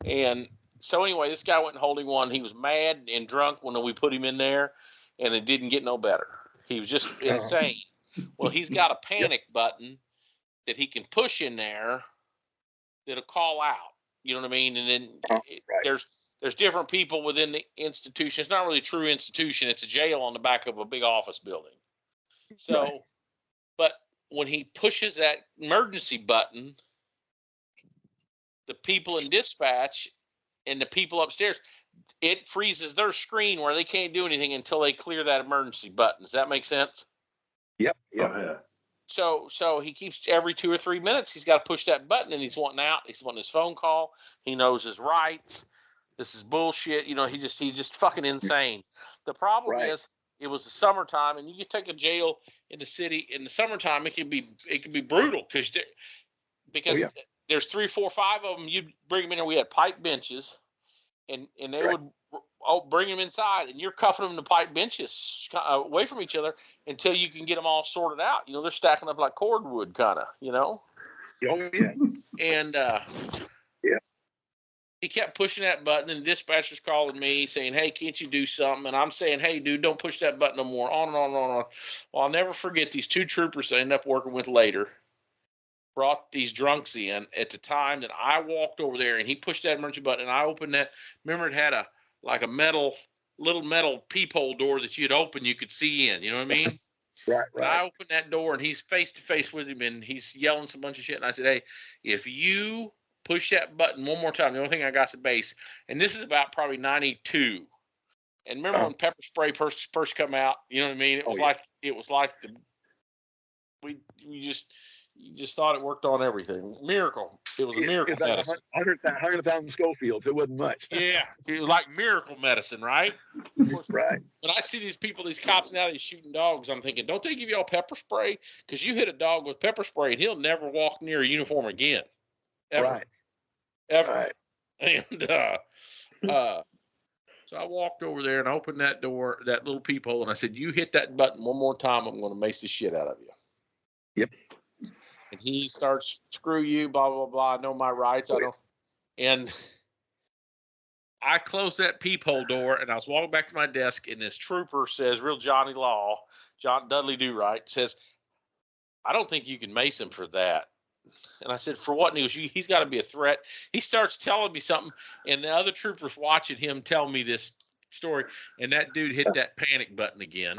And so anyway, this guy went in holding 1. He was mad and drunk when we put him in there, and it didn't get no better. He was just insane. Well, he's got a panic button that he can push in there that'll call out. You know what I mean? And then there's different people within the institution. It's not really a true institution. It's a jail on the back of a big office building. So, but when he pushes that emergency button, the people in dispatch and the people upstairs, it freezes their screen where they can't do anything until they clear that emergency button. Does that make sense? Yep. Oh, yeah. So he keeps every 2 or 3 minutes, he's got to push that button, and he's wanting out. He's wanting his phone call. He knows his rights. This is bullshit. He's just fucking insane. The problem is it was the summertime, and you take a jail in the city in the summertime, it can be brutal because there's 3, 4, 5 of them. You'd bring them in there. We had pipe benches, and they would bring them inside, and you're cuffing them to pipe benches away from each other until you can get them all sorted out. They're stacking up like cordwood, kind of. Oh yeah. And he kept pushing that button, and the dispatcher's calling me saying, hey, can't you do something? And I'm saying, hey, dude, don't push that button no more. On and on and on and on. Well, I'll never forget these 2 troopers I ended up working with later brought these drunks in at the time that I walked over there, and he pushed that emergency button, and I opened that. Remember, it had a little metal peephole door that you'd open, you could see in. You know what I mean? Right. I opened that door, and he's face to face with him, and he's yelling some bunch of shit. And I said, hey, if you push that button one more time, the only thing I got's a base. And this is about probably 92. And remember when pepper spray first come out? You know what I mean? It was like you just thought it worked on everything. Miracle. It was a miracle medicine. 100,000 Schofields. It wasn't much. Yeah. It was like miracle medicine, right? Right. When I see these cops now, they're shooting dogs, I'm thinking, don't they give y'all pepper spray? Because you hit a dog with pepper spray, and he'll never walk near a uniform again. Ever. Right. Ever. Right. And so I walked over there and opened that door, that little peephole, and I said, you hit that button one more time, I'm going to mace the shit out of you. Yep. And he starts, screw you, blah, blah, blah. I know my rights. I don't. And I closed that peephole door, and I was walking back to my desk, and this trooper says, real Johnny Law, John Dudley Do Right, says, I don't think you can mace him for that. And I said, for what? And he goes, he's got to be a threat. He starts telling me something, and the other troopers watching him tell me this story, and that dude hit that panic button again.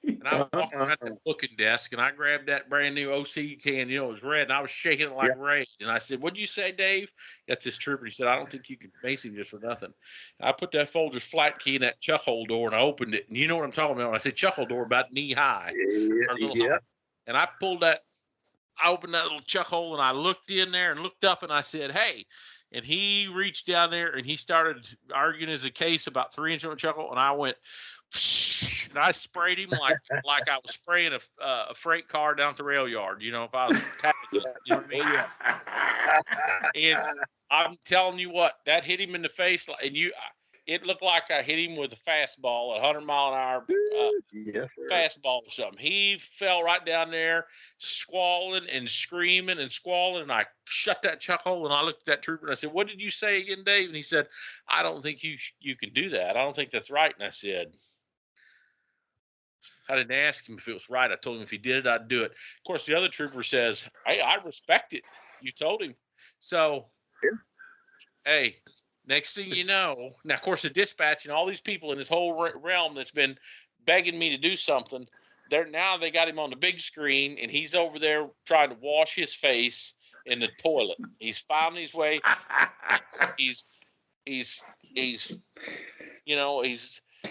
And I walked around that booking desk, and I grabbed that brand new OC can, it was red, and I was shaking it like rage. And I said, what'd you say, Dave? That's this trooper. He said, I don't think you can mace him just for nothing. And I put that Folgers flat key in that chuck hole door, and I opened it. And you know what I'm talking about when I say chuck hole door, about knee high. Yeah. And I pulled that, I opened that little chuck hole, and I looked in there and looked up, and I said, hey. And he reached down there, and he started arguing as a case about 3-inch on the chuck hole, and I went, and I sprayed him like I was spraying a freight car down at the rail yard. If I was tapping it, you know what I mean? And I'm telling you what, that hit him in the face, and it looked like I hit him with a fastball, 100-mile-an-hour fastball or something. He fell right down there, squalling and screaming and squalling, and I shut that chuck hole, and I looked at that trooper, and I said, what did you say again, Dave? And he said, I don't think you can do that. I don't think that's right. And I said, I didn't ask him if it was right. I told him if he did it, I'd do it. Of course, the other trooper says, hey, I respect it. You told him. So, hey, next thing you know, now, of course, the dispatch and all these people in this whole realm that's been begging me to do something, they got him on the big screen, and he's over there trying to wash his face in the toilet. He's finding his way. He's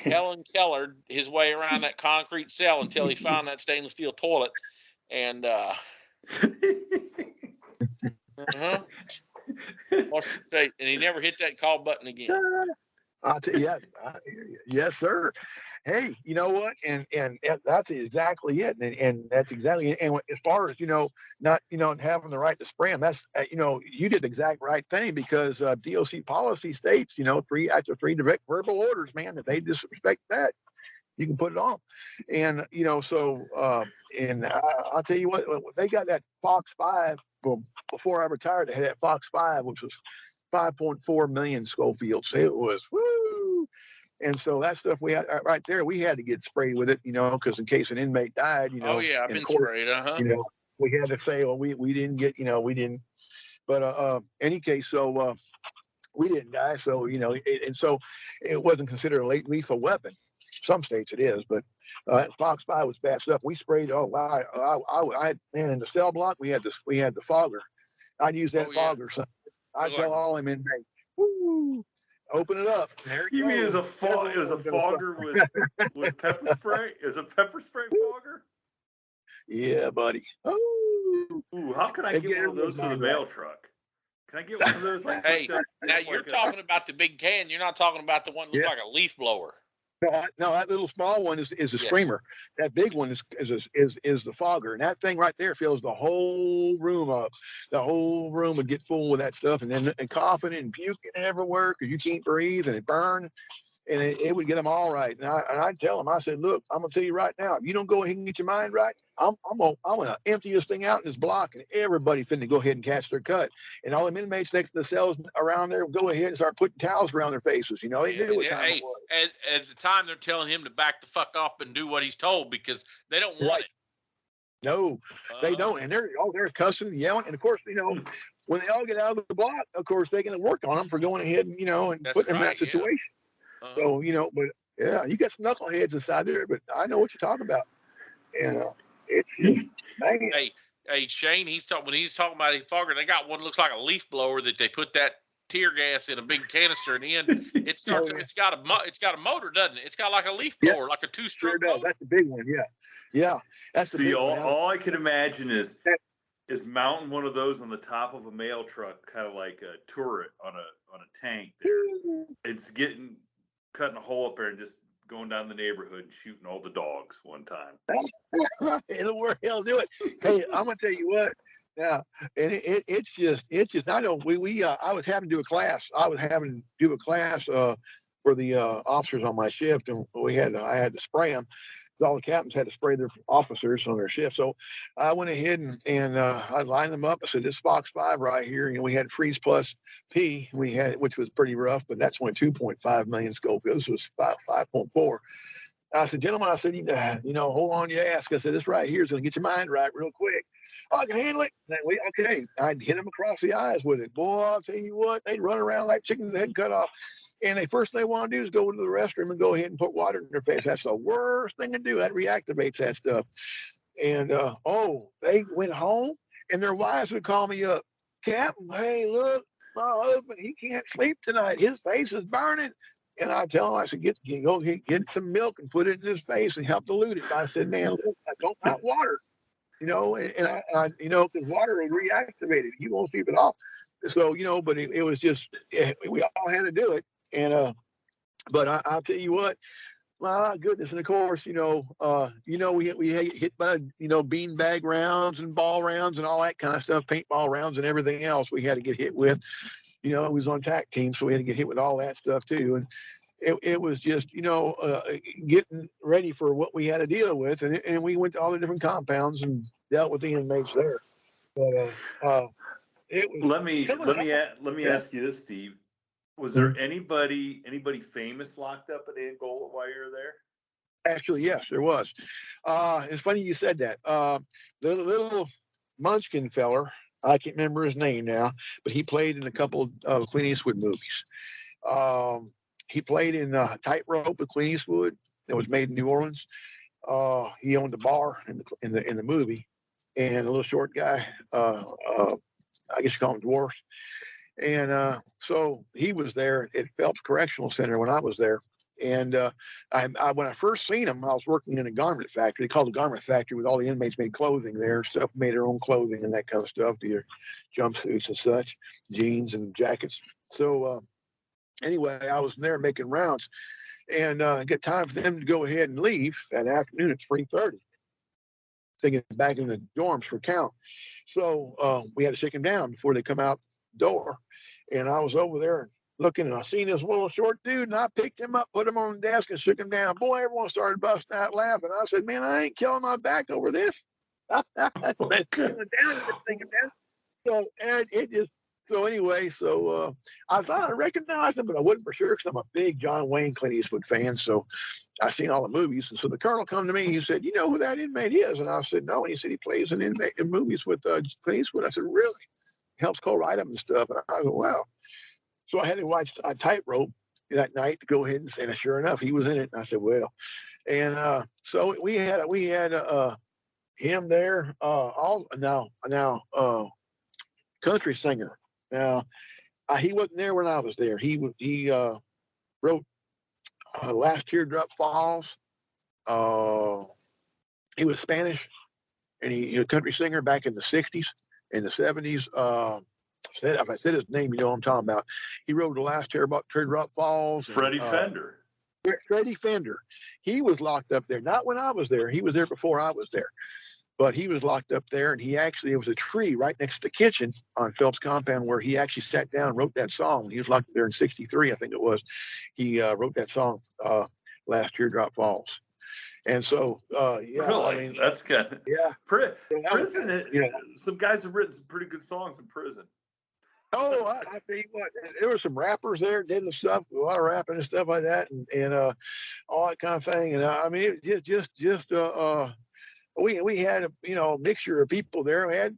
Helen Keller his way around that concrete cell until he found that stainless steel toilet. And wash his face, and he never hit that call button again. I'll tell you, yes, sir. Hey, you know what? And that's exactly it. And that's exactly it. And as far as not having the right to spray them, that's you did the exact right thing, because DOC policy states after 3 direct verbal orders, man, if they disrespect that, you can put it on. And and I'll tell you what, they got that Fox 5. Well, before I retired, they had that Fox 5, which was 5.4 million Schofields. It was woo. And so that stuff we had right there, we had to get sprayed with it, because in case an inmate died, Oh yeah, I've been sprayed. We had to say, well, we didn't get, we didn't. But any case, so we didn't die. So and so it wasn't considered a lethal weapon. Some states it is, but Fox 5 was bad stuff. We sprayed. Oh wow! Man, in the cell block we had the fogger. I'd use that fogger. So I tell all them inmates, woo, open it up. There you mean it was a fogger with pepper spray? Is a pepper spray fogger? Yeah, buddy. Ooh, how can I get one of those for the mail truck? Can I get one of those? Hey, now you're talking about the big can. You're not talking about the one that looks like a leaf blower. No, that little small one is a screamer. That big one is the fogger, and that thing right there fills the whole room up. The whole room would get full with that stuff, and then coughing and puking everywhere because you can't breathe, and it burned, and it would get them all right. And I'd tell them, I said, look, I'm gonna tell you right now, if you don't go ahead and get your mind right, I'm gonna empty this thing out in this block, and everybody finna go ahead and catch their cut. And all the inmates next to the cells around there go ahead and start putting towels around their faces. They knew what time it was. At the time, they're telling him to back the fuck up and do what he's told because they don't want it. No, they don't, and they're cussing and yelling. And of course, when they all get out of the block, of course they're going to work on them for going ahead and and putting them in that situation. Yeah. So but yeah, you got some knuckleheads inside there, but I know what you're talking about. It's hey, Shane, when he's talking about a fogger, they got one that looks like a leaf blower that they put that tear gas in a big canister, and then it starts. It's got a motor, doesn't it? It's got like a leaf blower, like a 2-stroke motor. That's the big one. Yeah. That's the big one. All I can imagine is mounting one of those on the top of a mail truck, kind of like a turret on a tank. There, it's cutting a hole up there and just going down the neighborhood and shooting all the dogs one time. It'll work. He'll do it. Hey, I'm gonna tell you what. Yeah, and it's just. I know I was having to do a class. I was having to do a class for the officers on my shift, and I had to spray them. So all the captains had to spray their officers on their shift. So I went ahead and I lined them up. I said, this Fox 5 right here, we had Freeze Plus P, which was pretty rough, but that's only 2.5 million Scofield. This was 5.4. I said, gentlemen, I said, hold on your ass. I said, this right here is going to get your mind right real quick. Oh, I can handle it. Okay. I'd hit them across the eyes with it. Boy, I'll tell you what, they'd run around like chickens with their head cut off. And the first thing they want to do is go into the restroom and go ahead and put water in their face. That's the worst thing to do. That reactivates that stuff. And, they went home and their wives would call me up. Captain, hey, look, my husband, he can't sleep tonight. His face is burning. And I tell him, I said, go get some milk and put it in his face and help dilute it. I said, man, look, I don't want water, and I because water will reactivate it. You won't sleep at all. So, but it was just, we all had to do it. And, but I'll tell you what, my goodness. And of course, we hit by, beanbag rounds and ball rounds and all that kind of stuff, paintball rounds and everything else we had to get hit with. We was on TAC team, so we had to get hit with all that stuff too. And it was just, getting ready for what we had to deal with. And we went to all the different compounds and dealt with the inmates there. But it was. Let me ask you this, Steve. Was there anybody famous locked up in Angola while you were there? Actually, yes, there was. It's funny you said that. The little munchkin feller, I can't remember his name now, but he played in a couple of Clint Eastwood movies. He played in Tightrope with Clint Eastwood that was made in New Orleans. He owned a bar in the movie, and a little short guy, I guess you call him dwarf. And so he was there at Phelps Correctional Center when I was there. And when I first seen him, I was working in a garment factory. They called it a garment factory, with all the inmates made clothing there. Stuff made their own clothing and that kind of stuff, their jumpsuits and such, jeans and jackets. So anyway, I was there making rounds, and get time for them to go ahead and leave that afternoon at 3:30. They get back in the dorms for count. So we had to shake them down before they come out the door. And I was over there looking, and I seen this little short dude, and I picked him up, put him on the desk, and shook him down. Boy, everyone started busting out laughing. I said, man, I ain't killing my back over this. So anyway, I thought I recognized him, but I wasn't for sure, because I'm a big John Wayne, Clint Eastwood fan. So I seen all the movies. And so the colonel come to me, he said, you know who that inmate is? And I said, no. And he said, he plays an inmate in movies with Clint Eastwood. I said, really? He helps co-write them and stuff. And I go, wow. So I had to watch a Tightrope that night to go ahead and sure enough, he was in it. And I said, well, and so we had him there. Country singer. Now he wasn't there when I was there. He wrote Last Teardrop Falls. He was Spanish, and he was a country singer back in the 60s and the 70s. If I said his name, you know what I'm talking about. He wrote The Last Teardrop Falls. Freddie Fender. Freddie Fender. He was locked up there. Not when I was there. He was there before I was there. But he was locked up there, and it was a tree right next to the kitchen on Phelps compound where he actually sat down and wrote that song. He was locked there in 63, I think it was. He wrote that song, Last Teardrop Falls. And so, yeah. Really? I mean, that's kind of, yeah. Prison, some guys have written some pretty good songs in prison. Oh, I tell you what, there were some rappers there did the stuff, a lot of rapping and stuff like that, and all that kind of thing. And I mean, it just we had a mixture of people there. We had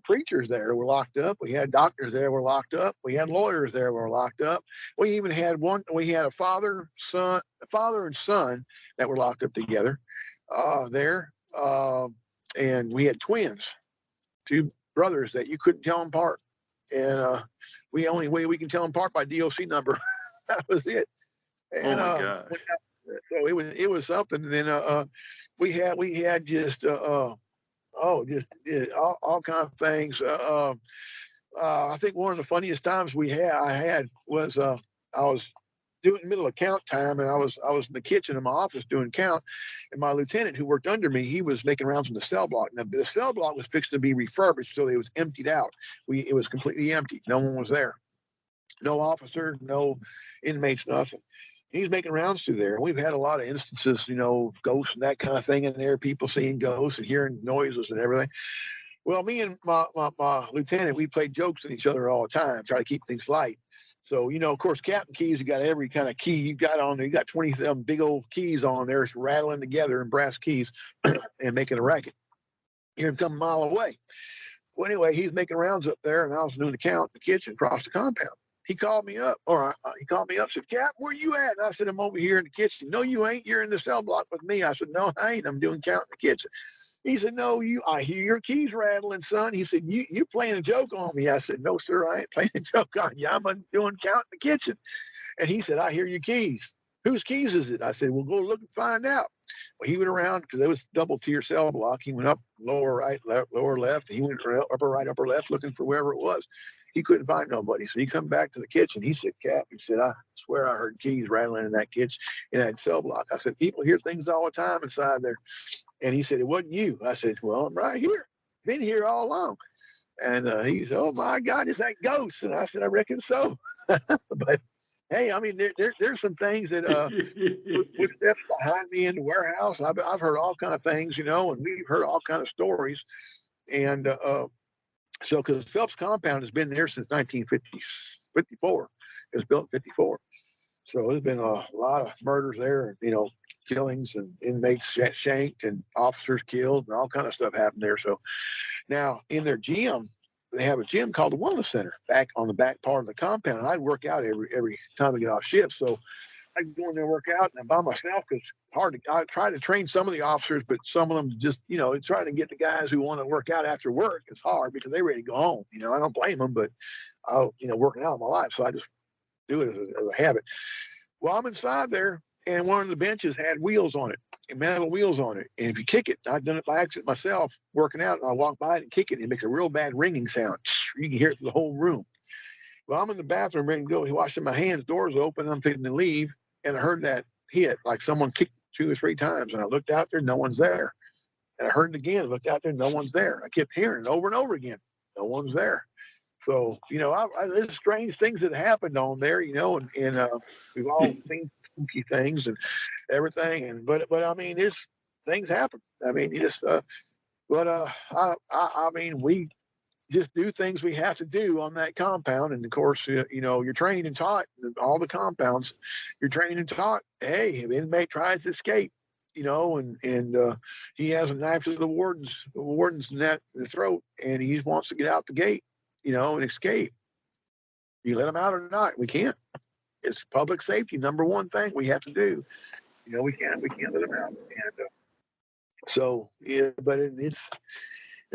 preachers there who were locked up. We had doctors there who were locked up. We had lawyers there who were locked up. We even had we had a father and son that were locked up together there. And we had twins, two brothers that you couldn't tell them apart. And the only way we can tell them apart by DOC number. That was it. And, oh my gosh. So it was something. And then we had just all kinds of things. I think one of the funniest times I had was I was doing middle of count time, and I was in the kitchen in my office doing count, and my lieutenant who worked under me, he was making rounds in the cell block. Now the cell block was fixed to be refurbished, so it was emptied out. It was completely empty. No one was there. No officer, no inmates, nothing. he's making rounds through there. We've had a lot of instances, ghosts and that kind of thing in there, people seeing ghosts and hearing noises and everything. Well, me and my lieutenant, we played jokes with each other all the time, try to keep things light. So, of course, Captain Keys, you got every kind of key you got on there. You got 20 of them big old keys on there, it's rattling together in brass keys and making a racket. Hear him come a mile away. Well, anyway, he's making rounds up there, and I was doing the count in the kitchen across the compound. He called me up, said, Cap, where you at? And I said, I'm over here in the kitchen. No, you ain't. You're in the cell block with me. I said, no, I ain't. I'm doing count in the kitchen. He said, no, I hear your keys rattling, son. He said, you playing a joke on me. I said, no, sir, I ain't playing a joke on you. I'm doing count in the kitchen. And he said, I hear your keys. Whose keys is it? I said, well, go look and find out. Well, he went around because it was double tier cell block. He went up lower right, lower left. And he went upper right, upper left, looking for wherever it was. He couldn't find nobody. So he come back to the kitchen. He said, Cap, he said, I swear I heard keys rattling in that kitchen, in that cell block. I said, people hear things all the time inside there. And he said, it wasn't you. I said, well, I'm right here. Been here all along. And he said, oh my God, is that ghost? And I said, I reckon so. But hey, I mean, there's some things that with steps behind me in the warehouse. I've heard all kind of things, and we've heard all kind of stories. And so, because Phelps compound has been there since 1954. It was built in 54. So there's been a lot of murders there, and, killings and inmates shanked and officers killed and all kind of stuff happened there. So now in their gym, they have a gym called the Wellness Center back on the back part of the compound. And I'd work out every time I get off shift. So I'd go in there and work out and by myself because it's hard to. I try to train some of the officers, but some of them just, trying to get the guys who want to work out after work. It's hard because they're ready to go home. I don't blame them, but working out my life, so I just do it as a habit. Well, I'm inside there, and one of the benches had wheels on it. And metal wheels on it. And if you kick it, I've done it by accident myself, working out, and I walk by it and kick it, and it makes a real bad ringing sound. You can hear it through the whole room. Well, I'm in the bathroom ready to go. He washing my hands, doors open, I'm fixing to leave, and I heard that hit, like someone kicked 2 or 3 times. And I looked out there, no one's there. And I heard it again, looked out there, no one's there. I kept hearing it over and over again, no one's there. So, there's strange things that happened on there, and we've all seen spooky things and everything, but I mean, there's things happen. I mean, you just I mean, we just do things we have to do on that compound, and of course, you're trained and taught all the compounds. You're trained and taught. Hey, if an inmate tries to escape, and he has a knife to the warden's neck, the throat, and he wants to get out the gate, and escape. You let him out or not? We can't. It's public safety, number one thing we have to do. We can't let them out. And so, yeah, but there's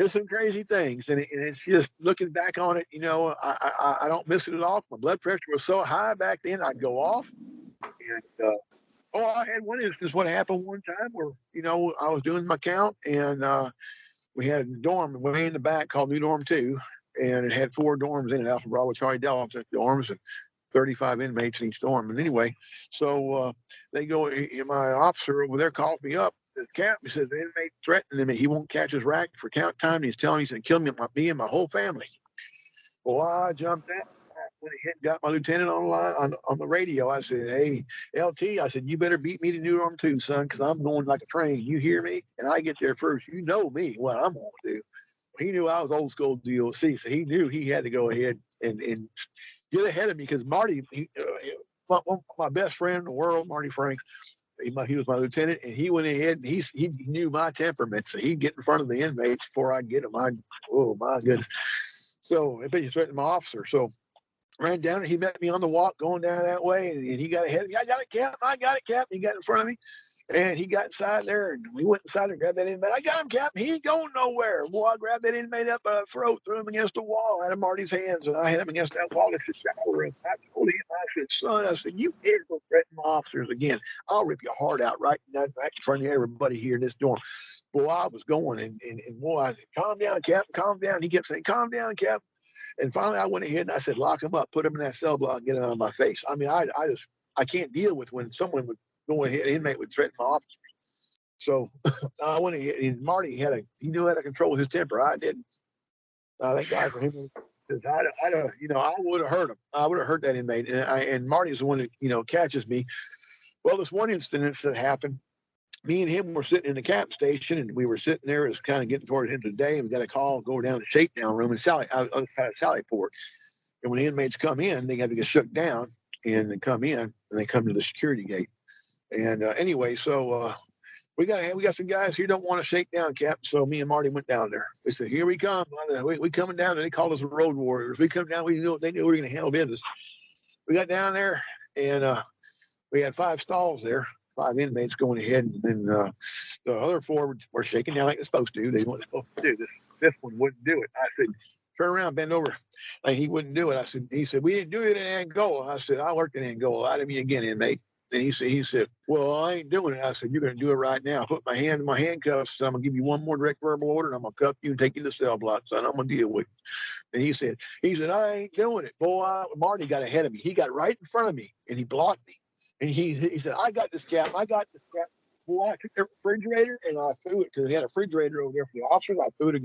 some crazy things, and it's just looking back on it. I don't miss it at all. My blood pressure was so high back then, I'd go off. And I had one instance. What happened one time where I was doing my count, and we had a dorm way in the back called New Dorm 2, and it had 4 dorms in it: Alpha, Bravo, Charlie, Delta dorms, and 35 inmates in each dorm. And anyway, so they go, my officer over there calls me up. The captain says the inmate threatening him. He won't catch his rack for count time. He's telling me he's going to kill me and my whole family. Well, I jumped out. When he got my lieutenant on the line on the radio, I said, hey, LT, I said, you better beat me to New Dorm 2, son, because I'm going like a train. You hear me? And I get there first. You know me, what I'm going to do. He knew I was old school DOC, so he knew he had to go ahead and get ahead of me because Marty, my best friend in the world, Marty Franks, he was my lieutenant, and he went ahead and he knew my temperament, so he'd get in front of the inmates before I get them. Oh my goodness! So I bet you threatened my officer. So ran down and he met me on the walk going down that way, and he got ahead of me. I got it, Captain. He got in front of me. And he got inside there, and we went inside and grabbed that inmate. I got him, Captain. He ain't going nowhere. Boy, I grabbed that inmate up by the throat, threw him against the wall, had him Marty's hands, and I had him against that wall. I said, shower him. I told him, son, you ever threaten my officers again, I'll rip your heart out right in front of everybody here in this dorm. Boy, I was going, and boy, I said, calm down, Captain, calm down. He kept saying, calm down, Captain. And finally, I went ahead and I said, lock him up, put him in that cell block, and get it out of my face. I mean, I can't deal with when someone would go ahead, an inmate would threaten my officers. So I went ahead, and Marty he knew how to control his temper. I didn't. Thank God for him. I would have hurt him. I would have hurt that inmate. And Marty's the one that, catches me. Well, this one incident that happened, me and him were sitting in the camp station, and we were sitting there. It was kind of getting toward the end of the day, and we got a call go down the shakedown room in Sallyport. And when the inmates come in, they have to get shook down and they come in, and they come to the security gate. And anyway, so we got some guys here don't want to shake down, Cap. So me and Marty went down there. We said, "Here we come. We coming down." And they called us the Road Warriors. We come down. They knew we were going to handle business. We got down there, and we had 5 stalls there, 5 inmates going ahead, and then the other 4 were shaking down like they're supposed to. They weren't supposed to do this. This one wouldn't do it. I said, "Turn around, bend over." Like he wouldn't do it. He said, "We didn't do it in Angola." I said, "I worked in Angola. Lie to me again, inmate." And he said, "Well, I ain't doing it." I said, "You're going to do it right now. Put my hand in my handcuffs. I'm going to give you one more direct verbal order, and I'm going to cuff you and take you to the cell block, son. I'm going to deal with you." And he said, "I ain't doing it." Boy, Marty got ahead of me. He got right in front of me, and he blocked me. And he said, "I got this, Cap. I got this, Cap." Boy, I took the refrigerator and I threw it, because they had a refrigerator over there for the officers. I threw it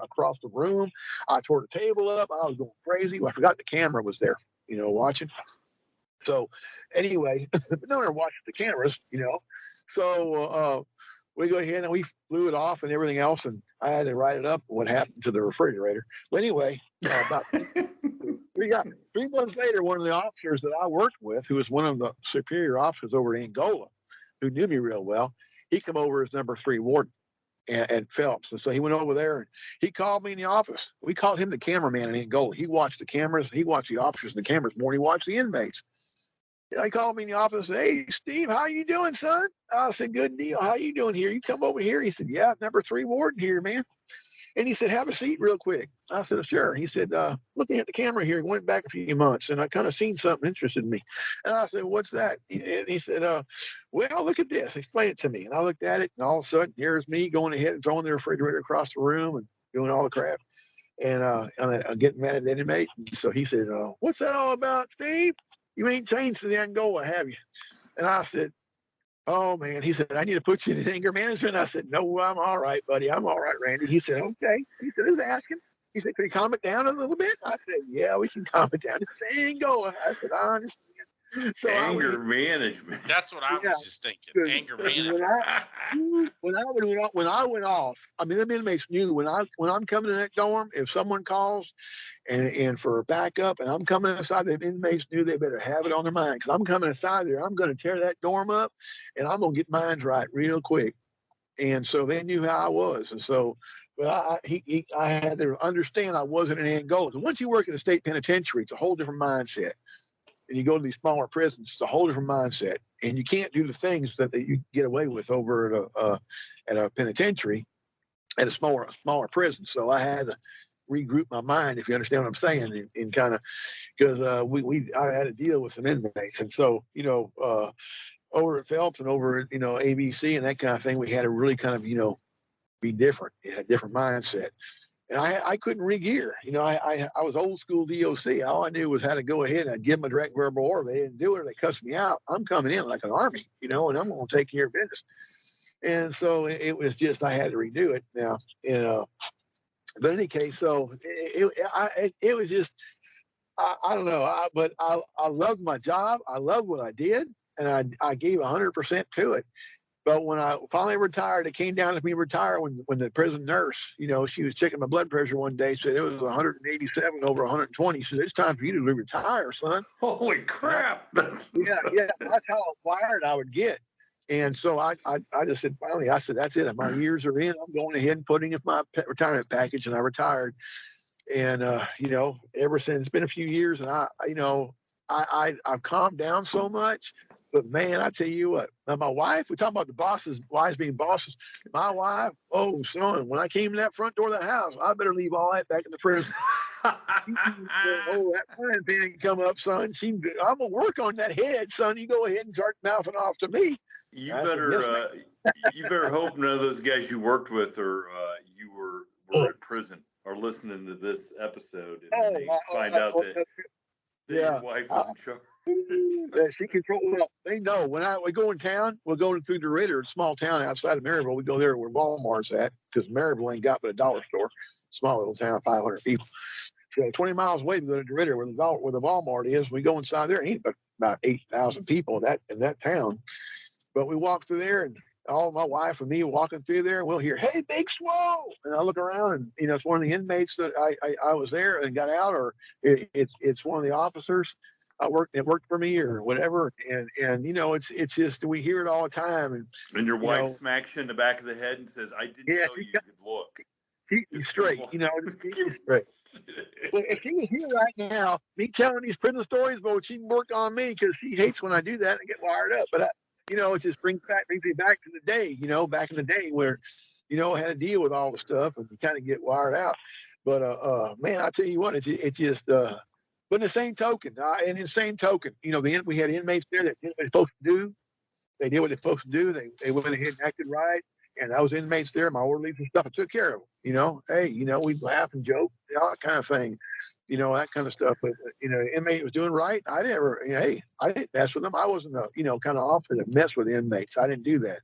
across the room. I tore the table up. I was going crazy. I forgot the camera was there, watching. So anyway, no one watched the cameras, So we go ahead and we flew it off and everything else, and I had to write it up what happened to the refrigerator. But anyway, about 3 months later, one of the officers that I worked with, who was one of the superior officers over in Angola, who knew me real well, he come over as number 3 warden at Phelps. And so he went over there and he called me in the office. We called him the cameraman in Angola. He watched the cameras. He watched the officers and the cameras more than he watched the inmates. He called me in the office and said, "Hey, Steve, how you doing, son?" I said, "Good deal. How you doing here? You come over here?" He said, "Yeah, number 3 warden here, man." And he said, "Have a seat real quick." I said, "Sure." He said, "Looking at the camera here, he went back a few months, and I kind of seen something interested in me." And I said, "What's that?" And he said, "Well, look at this. Explain it to me." And I looked at it, and all of a sudden, here's me going ahead and throwing the refrigerator across the room and doing all the crap. And I'm getting mad at the inmate. So he said, "What's that all about, Steve? You ain't changed to the Angola, have you?" And I said, "Oh, man." He said, "I need to put you in anger management." I said, "No, I'm all right, buddy. I'm all right, Randy." He said, "Okay." He said, "Who's asking?" He said, "Can you calm it down a little bit?" I said, "Yeah, we can calm it down. It's Angola." I said, "I understand." So anger management. That's what I was just thinking. Anger management. When I went off, I mean, the inmates knew when I'm coming in that dorm, if someone calls and for backup, and I'm coming inside, the inmates knew they better have it on their mind, because I'm coming inside there. I'm going to tear that dorm up, and I'm going to get mine right real quick. And so they knew how I was. And so, I had to understand I wasn't in Angola. So once you work in the state penitentiary, it's a whole different mindset. And you go to these smaller prisons, it's a whole different mindset. And you can't do the things that you get away with over at a penitentiary, at a smaller prison. So I had to regroup my mind, if you understand what I'm saying, and kind of, because I had to deal with some inmates. And so, over at Phelps and over at, ABC and that kind of thing, we had to really kind of, be different. It had a different mindset. And I couldn't re-gear. I was old school DOC. All I knew was how to go ahead and I'd give them a direct verbal order. They didn't do it, or they cussed me out. I'm coming in like an army, and I'm going to take care of business. And so it was just, I had to redo it now. But in any case, so it was just, I don't know. But I loved my job. I loved what I did. And I gave 100% to it. But when I finally retired, it came down to me retire when the prison nurse, she was checking my blood pressure one day, said it was 187 over 120. She said, "It's time for you to retire, son." Holy crap. Yeah. That's how wired I would get. And so I just said, finally, I said, "That's it. My years are in. I'm going ahead and putting in my retirement package." And I retired. And, ever since, it's been a few years, and I've calmed down so much. But man, I tell you what, now my wife, we talk about the bosses, wives being bosses. My wife, oh son, when I came in that front door of that house, I better leave all that back in the prison. Oh, that frying pan come up, son. I'm gonna work on that head, son. You go ahead and start mouthing off to me. You better hope none of those guys you worked with or you were in prison are listening to this episode and they find out that your wife was in charge. She controls. They know when we go in town, we'll go through DeRidder, a small town outside of Maryville. We go there where Walmart's at, because Maryville ain't got but a dollar store. Small little town, 500 people. 20 miles away, we go to DeRidder where the Walmart is. We go inside there and ain't about 8,000 people in that town. But we walk through there, and all my wife and me walking through there, and we'll hear, "Hey, Big Swole!" And I look around, and it's one of the inmates that I was there and got out, or it's one of the officers. It worked for me or whatever, and it's just we hear it all the time, and your wife smacks you in the back of the head and says, "I didn't tell you could look." Keep you straight, keep you straight. Well, if she was here right now, me telling these prison stories, but she'd work on me because she hates when I do that and get wired up. But it just brings me back to the day, back in the day where, I had to deal with all the stuff and you kind of get wired out. But man, I tell you what, it just. But in the same token, we had inmates there that did what they're supposed to do. They did what they're supposed to do. They went ahead and acted right. And those inmates there, my orderlies and stuff, I took care of them. Hey, we'd laugh and joke, all that kind of thing, that kind of stuff. But, inmate was doing right. I didn't mess with them. I wasn't kind of officer that mess with inmates. I didn't do that.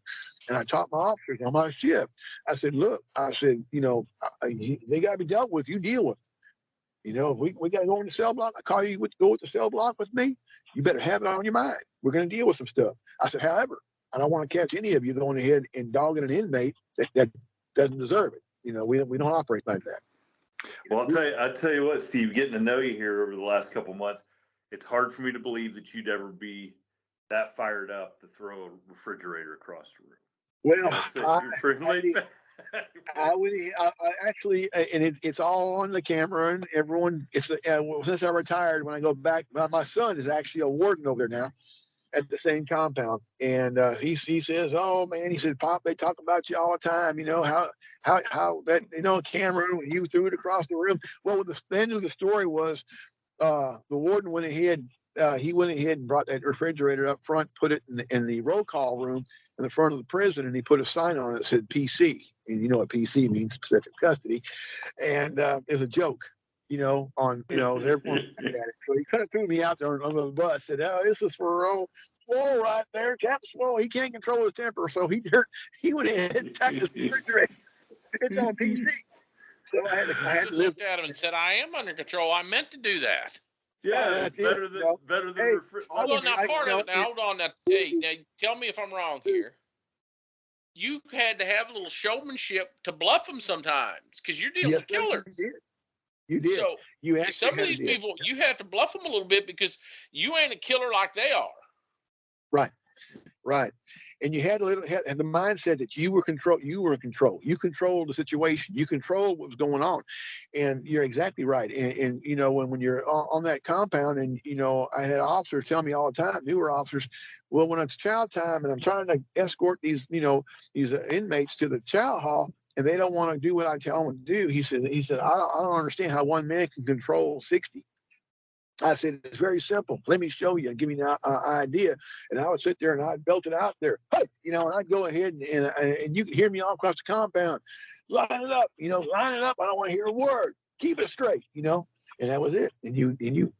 And I taught my officers on my shift. I said, look, they got to be dealt with. You deal with them. If we got to go in the cell block, I call you to go with the cell block with me. You better have it on your mind. We're going to deal with some stuff. I said, however, I don't want to catch any of you going ahead and dogging an inmate that doesn't deserve it. We don't operate like that. Well, I'll tell you what, Steve, getting to know you here over the last couple of months, it's hard for me to believe that you'd ever be that fired up to throw a refrigerator across the room. Well, I would actually, and it's all on the camera, and everyone. Since I retired, when I go back, my son is actually a warden over there now, at the same compound, and he says, "Oh man," he said, "Pop, they talk about you all the time. How that camera when you threw it across the room." Well, the end of the story was, the warden went ahead. He went ahead and brought that refrigerator up front, put it in the roll call room in the front of the prison, and he put a sign on it that said PC. And you know what PC means, specific custody. And it was a joke, on, everyone at it. So he kind of threw me out there on the bus, said, "Oh, this is for Swole right there. Captain Swole, he can't control his temper." So he went ahead and attacked his refrigerator. It's on PC. So I had to looked at him and said, "I am under control. I meant to do that." Yeah, it's better than hey, hold on, now part of it. Now hold on. Now, hey, now tell me if I'm wrong here. You had to have a little showmanship to bluff them sometimes because you're dealing with killers. You did. So some of these people, you have to bluff them a little bit because you ain't a killer like they are. Right. And you had and the mindset that you were in control. You controlled the situation. You controlled what was going on. And you're exactly right. And when you're on that compound, and I had officers tell me all the time, newer officers, well, when it's chow time and I'm trying to escort these inmates to the chow hall, and they don't want to do what I tell them to do. He said, I don't understand how one man can control 60. I said, it's very simple. Let me show you and give you an idea. And I would sit there and I'd belt it out there, hey, and I'd go ahead and you could hear me all across the compound. Line it up, line it up. I don't want to hear a word. Keep it straight, and that was it. And you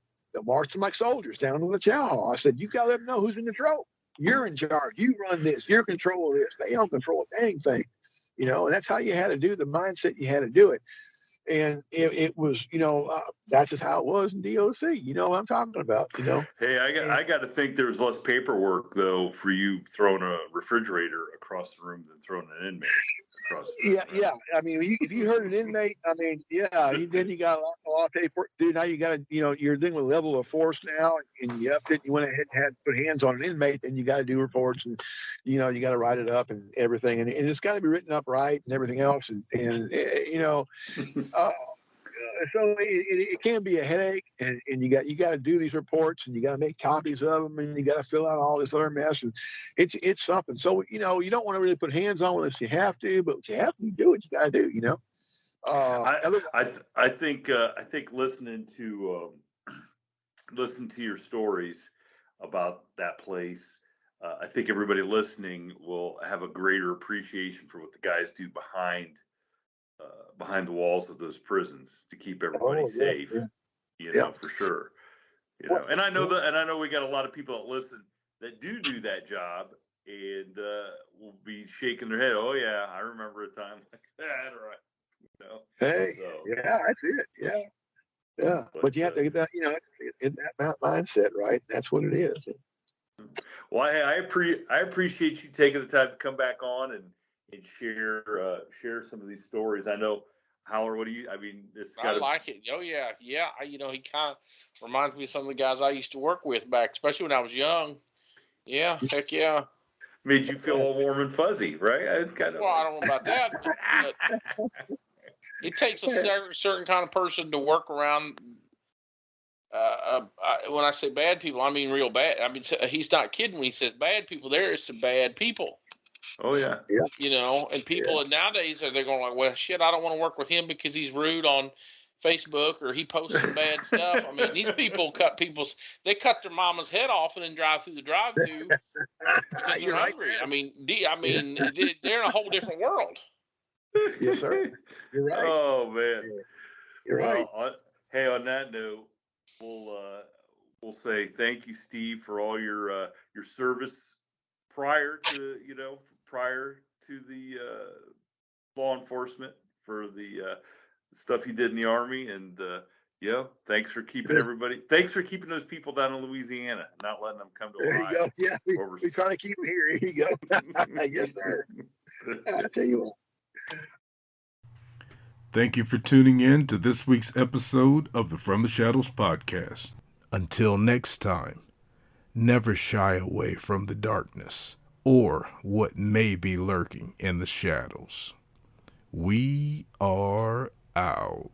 marched them like soldiers down to the chow hall. I said, you got to let them know who's in control. You're in charge. You run this. You're in control of this. They don't control anything, and that's how you had to do the mindset. You had to do it. And it was, that's just how it was in DOC. You know what I'm talking about, Hey, I got to think there was less paperwork, though, for you throwing a refrigerator across the room than throwing an inmate across the room. Yeah. I mean, if you hurt an inmate, then you got a lot of paperwork. Dude, now you got to, you're dealing with level of force now, and you upped it. You went ahead and had to put hands on an inmate, then you got to do reports, and, you got to write it up and everything. And it's got to be written up right and everything else. So it can be a headache, and you got to do these reports, and you got to make copies of them, and you got to fill out all this other mess, and it's something. So you don't want to really put hands on unless you have to, but you have to do what you got to do. I think listening to your stories about that place, I think everybody listening will have a greater appreciation for what the guys do behind the walls of those prisons to keep everybody safe. For sure. And I know we got a lot of people that listen that do that job, and will be shaking their head. Oh yeah, I remember a time like that, right? Hey, yeah, that's it. Yeah, Yeah, but you have to get that, in that mindset, right? That's what it is. Well, I appreciate you taking the time to come back on and share some of these stories. I know, Howler, I mean, I like it. Oh yeah, yeah. He kind of reminds me of some of the guys I used to work with back, especially when I was young. Yeah, heck yeah. Made you feel all warm and fuzzy, right? It's kind of. Well, I don't know about that, but it takes a certain kind of person to work around. When I say bad people, I mean real bad. I mean, he's not kidding when he says bad people. There is some bad people. Oh yeah. And people nowadays they're going like, well, shit, I don't want to work with him because he's rude on Facebook or he posts some bad stuff. I mean, these people cut their mama's head off and then drive through the drive-thru because they're hungry. I mean, they're in a whole different world. Yes, sir. You're right. Oh man. You're right. Hey, on that note, we'll say thank you, Steve, for all your service prior to the law enforcement, for the stuff you did in the Army, and thanks for keeping those people down in Louisiana, not letting them come to Ohio. There you go. Yeah, we try to keep them here. Here you go. Yes, sir. I tell you what. Thank you for tuning in to this week's episode of the From the Shadows podcast. Until next time, never shy away from the darkness or what may be lurking in the shadows. We are out.